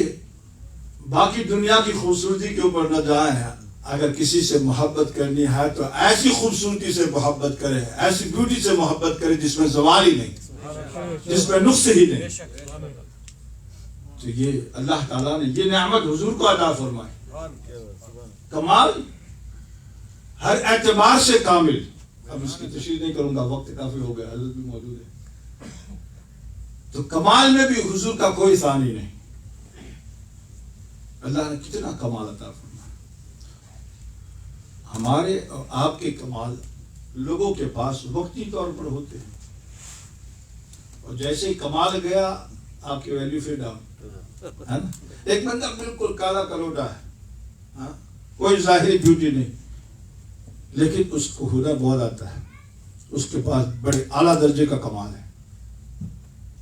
باقی دنیا کی خوبصورتی کے اوپر نہ جائیں. اگر کسی سے محبت کرنی ہے تو ایسی خوبصورتی سے محبت کرے، ایسی بیوٹی سے محبت کرے جس میں زوال ہی نہیں، جس میں نقص ہی نہیں. تو یہ اللہ تعالیٰ نے یہ نعمت حضور کو عطا فرمائی. کمال ہر اعتبار سے کامل. اب اس کی تشریح نہیں کروں گا، وقت کافی ہو گیا، حضرت بھی موجود ہے. تو کمال میں بھی حضور کا کوئی ثانی نہیں. اللہ نے کتنا کمال عطا فرمایا. ہمارے اور آپ کے کمال لوگوں کے پاس وقتی طور پر ہوتے ہیں، اور جیسے ہی کمال گیا آپ کی ویلیو پھر ڈاؤن. ایک بندہ بالکل کالا کلوٹا ہے، کوئی ظاہری بیوٹی نہیں، لیکن اس کو ہنر بہت آتا ہے، اس کے پاس بڑے اعلیٰ درجے کا کمال ہے.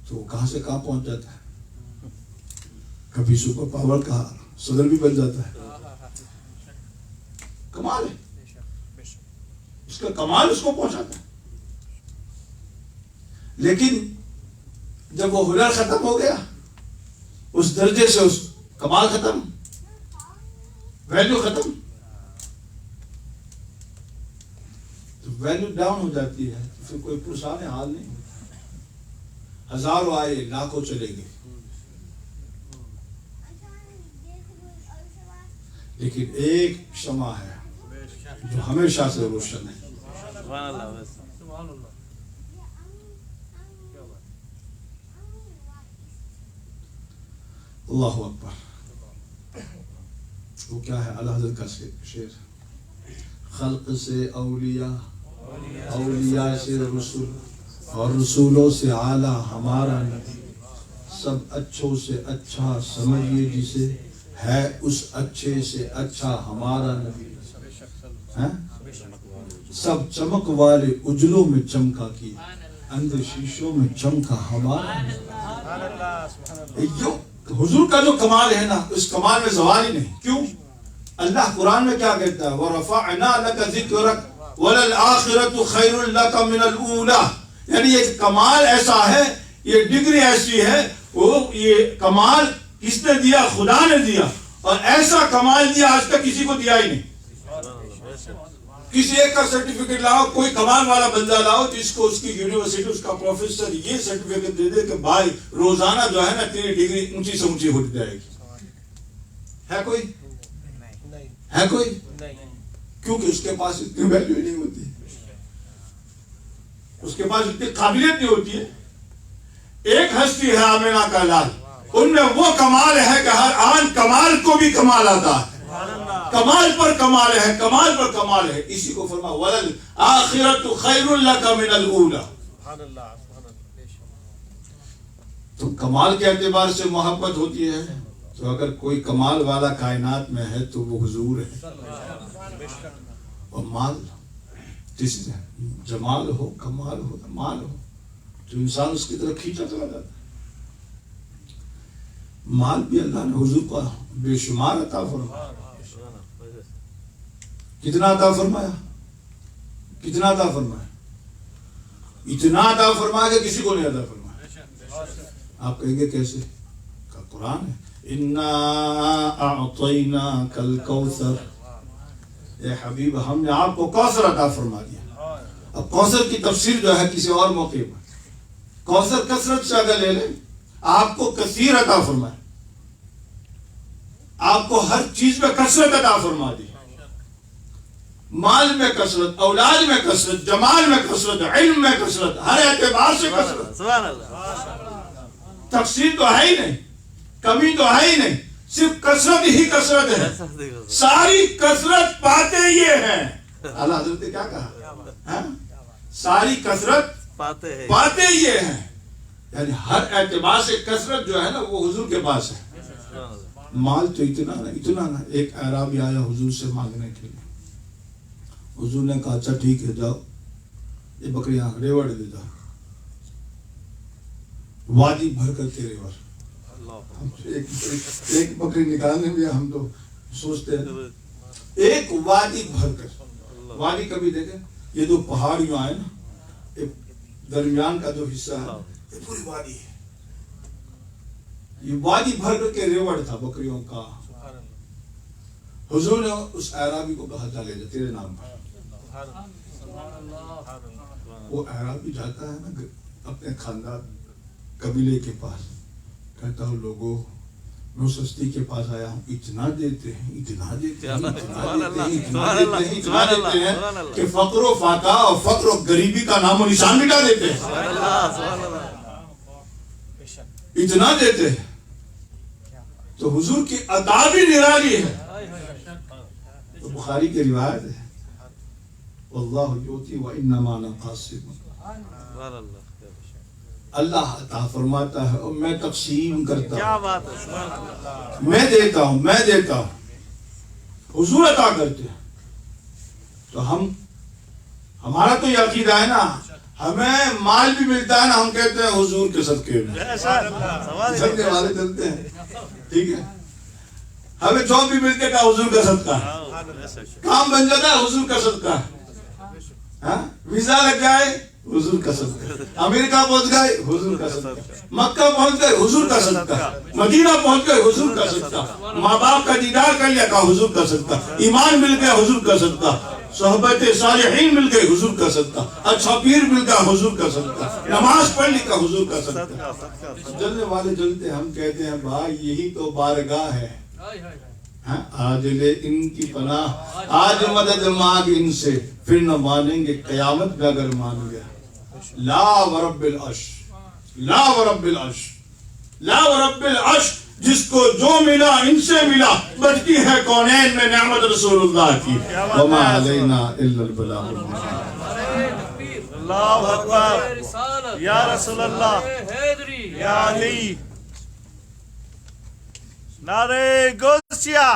تو وہ کہاں سے کہاں پہنچ جاتا ہے. کبھی سپر پاور کا صدر بھی بن جاتا ہے. کمال ہے، اس کا کمال اس کو پہنچاتا ہے. لیکن جب وہ ہنر ختم ہو گیا، اس درجے سے اس کمال ختم، ویلیو ختم، تو ویلیو ڈاؤن ہو جاتی ہے. تو پھر کوئی پرسان حال نہیں. ہزاروں آئے، لاکھوں چلے گئے، لیکن ایک شمع ہے جو ہمیشہ سے روشن ہے. اللہ اکبر. وہ کیا ہے؟ اللہ حضرت کا شعر. خلق سے اولیاء، اولیاء سے رسول، اور رسولوں سے اعلیٰ ہمارا نبی. سب اچھوں سے اچھا سمجھیے جسے، ہے اس اچھے سے اچھا ہمارا نبی. سب چمک والے اجلوں میں چمکا کی، اندر شیشوں میں چمکا ہمارا نبی. حضور کا جو کمال ہے نا، اس کمال میں زوال ہی نہیں. کیوں؟ اللہ قرآن میں کیا کہتا ہے؟ وَرَفَعْنَا لَكَ ذِكْرَكَ وَلَلْآخِرَةُ خَيْرٌ لَكَ مِنَ الْأُولَى. یعنی یہ کمال ایسا ہے، یہ ڈگری ایسی ہے. وہ یہ کمال کس نے دیا؟ خدا نے دیا. اور ایسا کمال دیا آج تک کسی کو دیا ہی نہیں. کسی ایک کا سرٹیفکیٹ لاؤ، کوئی کمال والا بندہ لاؤ جس کو اس کی یونیورسٹی اس کا پروفیسر یہ سرٹیفکیٹ دے دے کہ بھائی روزانہ جو ہے نا تیری ڈگری اونچی سے اونچی ہوتی جائے گی. ہے کوئی؟ ہے کوئی؟ کیونکہ اس کے پاس اتنی ویلیو نہیں ہوتی، اس کے پاس اتنی قابلیت نہیں ہوتی ہے. ایک ہستی ہے آمینہ کا لال، ان میں وہ کمال ہے کہ ہر آن کمال کو بھی کمال آتا ہے. کمال پر کمال ہے، کمال پر کمال ہے. اسی کو فرما وَلَلْآخِرَةُ خَيْرٌ لَكَ مِنَ الْأُولَى. تو کمال کے اعتبار سے محبت ہوتی ہے. تو اگر کوئی کمال والا کائنات میں ہے تو وہ حضور ہے. اور مال جس جمال ہو، کمال ہو، مال ہو تو انسان اس کی طرف کھینچا چلا جاتا ہے. مال بھی اللہ نے حضور کو بے شمار عطا فرمایا. کتنا عطا فرمایا؟ کتنا عطا فرمایا؟ اتنا عطا فرمایا کہ کسی کو نہیں عطا فرمایا. آپ کہیں گے کیسے؟ قرآن ہے. اِنَّا أَعْطَيْنَاكَ الْكَوْثَرَ. اے حبیب ہم نے آپ کو کوثر عطا فرما دیا. اب کوثر کی تفسیر جو ہے کسی اور موقع پر. کوثر کثرت سے اگر لے لیں، آپ کو کثیر عطا فرمائے، آپ کو ہر چیز میں کثرت عطا فرما دی. مال میں کثرت، اولاد میں کثرت، جمال میں کثرت، علم میں کثرت، ہر اعتبار سے کثرت. سبحان اللہ. تقصیر تو ہے ہی نہیں، کمی تو ہے ہی نہیں، صرف کثرت ہی کثرت ہے. ساری کثرت پاتے یہ ہیں. اعلیٰ حضرت نے کیا کہا؟ ساری کثرت پاتے ہیں. پاتے یہ ہیں. یعنی ہر اعتبار سے کثرت جو ہے نا وہ حضور کے پاس ہے. مال تو اتنا نا. ایک اعرابی آیا حضور سے مانگنے کے لیے. حضور نے کہا اچھا ٹھیک ہے جاؤ یہ بکریاں ریوڑ دے جاؤ، وادی بھر کر کے ریوڑ. ایک بکری نکالنے میں ہم تو سوچتے ہیں ایک وادی بھر کر. وادی کبھی دیکھیں یہ جو پہاڑیاں ہیں نا، درمیان کا جو حصہ ہے یہ پوری وادی ہے. یہ وادی بھر کر کے ریوڑ تھا بکریوں کا. حضور نے اس اعرابی کو کہا جا لے جا تیرے نام پر. وہ اعرابی جاتا ہے نا اپنے خاندان قبیلے کے پاس، کہتا ہوں لوگوں میں اس ہستی کے پاس آیا ہوں، اتنا دیتے ہیں کہ فقر و فاقہ اور فقر و غریبی کا نام و نشان مٹا دیتے ہیں. اتنا دیتے ہیں. تو حضور کی عطا بھی نرالی ہے. تو بخاری کی روایت ہے واللہ یؤتی وانما انا قاسم. اللہ عطا فرماتا ہے اور میں تقسیم کرتا ہوں. کیا بات ہے. میں دیتا ہوں. حضور عطا کرتے ہیں. تو ہمارا تو یہ عقیدہ ہے نا، ہمیں مال بھی ملتا ہے نا ہم کہتے ہیں حضور کے صدقے میں. صدقے والے چلتے ہیں. ٹھیک ہے. ہمیں جاب بھی ملتے کا حضور کا صدقہ ہے. کام بن جاتا ہے حضور کا صدقہ ہے. ویزا لگ جائے حضور کا صدقہ. امریکہ پہنچ گئے حضور کا صدقہ. مکہ پہنچ گئے حضور کا صدقہ. مدینہ پہنچ گئے حضور کا صدقہ. ماں باپ کا دیدار کر لیا کا حضور کا صدقہ. ایمان مل گیا حضور کا صدقہ. صحبت صالحین مل گئے حضور کا صدقہ. اچھا پیر مل گیا حضور کا صدقہ. نماز پڑھ لی کا حضور کا صدقہ. جلنے والے جلتے ہم کہتے ہیں بھائی یہی تو بارگاہ ہے. آج لے ان کی پناہ، آج مدد مانگ ان سے، پھر نہ مانیں گے قیامت میں اگر مان گیا. لا ورب العرش، لا ورب العرش، لا ورب العرش. جس کو جو ملا ان سے ملا. بچتی ہے کونین میں نعمت رسول اللہ کی. وما علینا الا البلاغ المبین. اللہ اکبر. یا رسول اللہ، یا علی. نعرہ غوثیہ.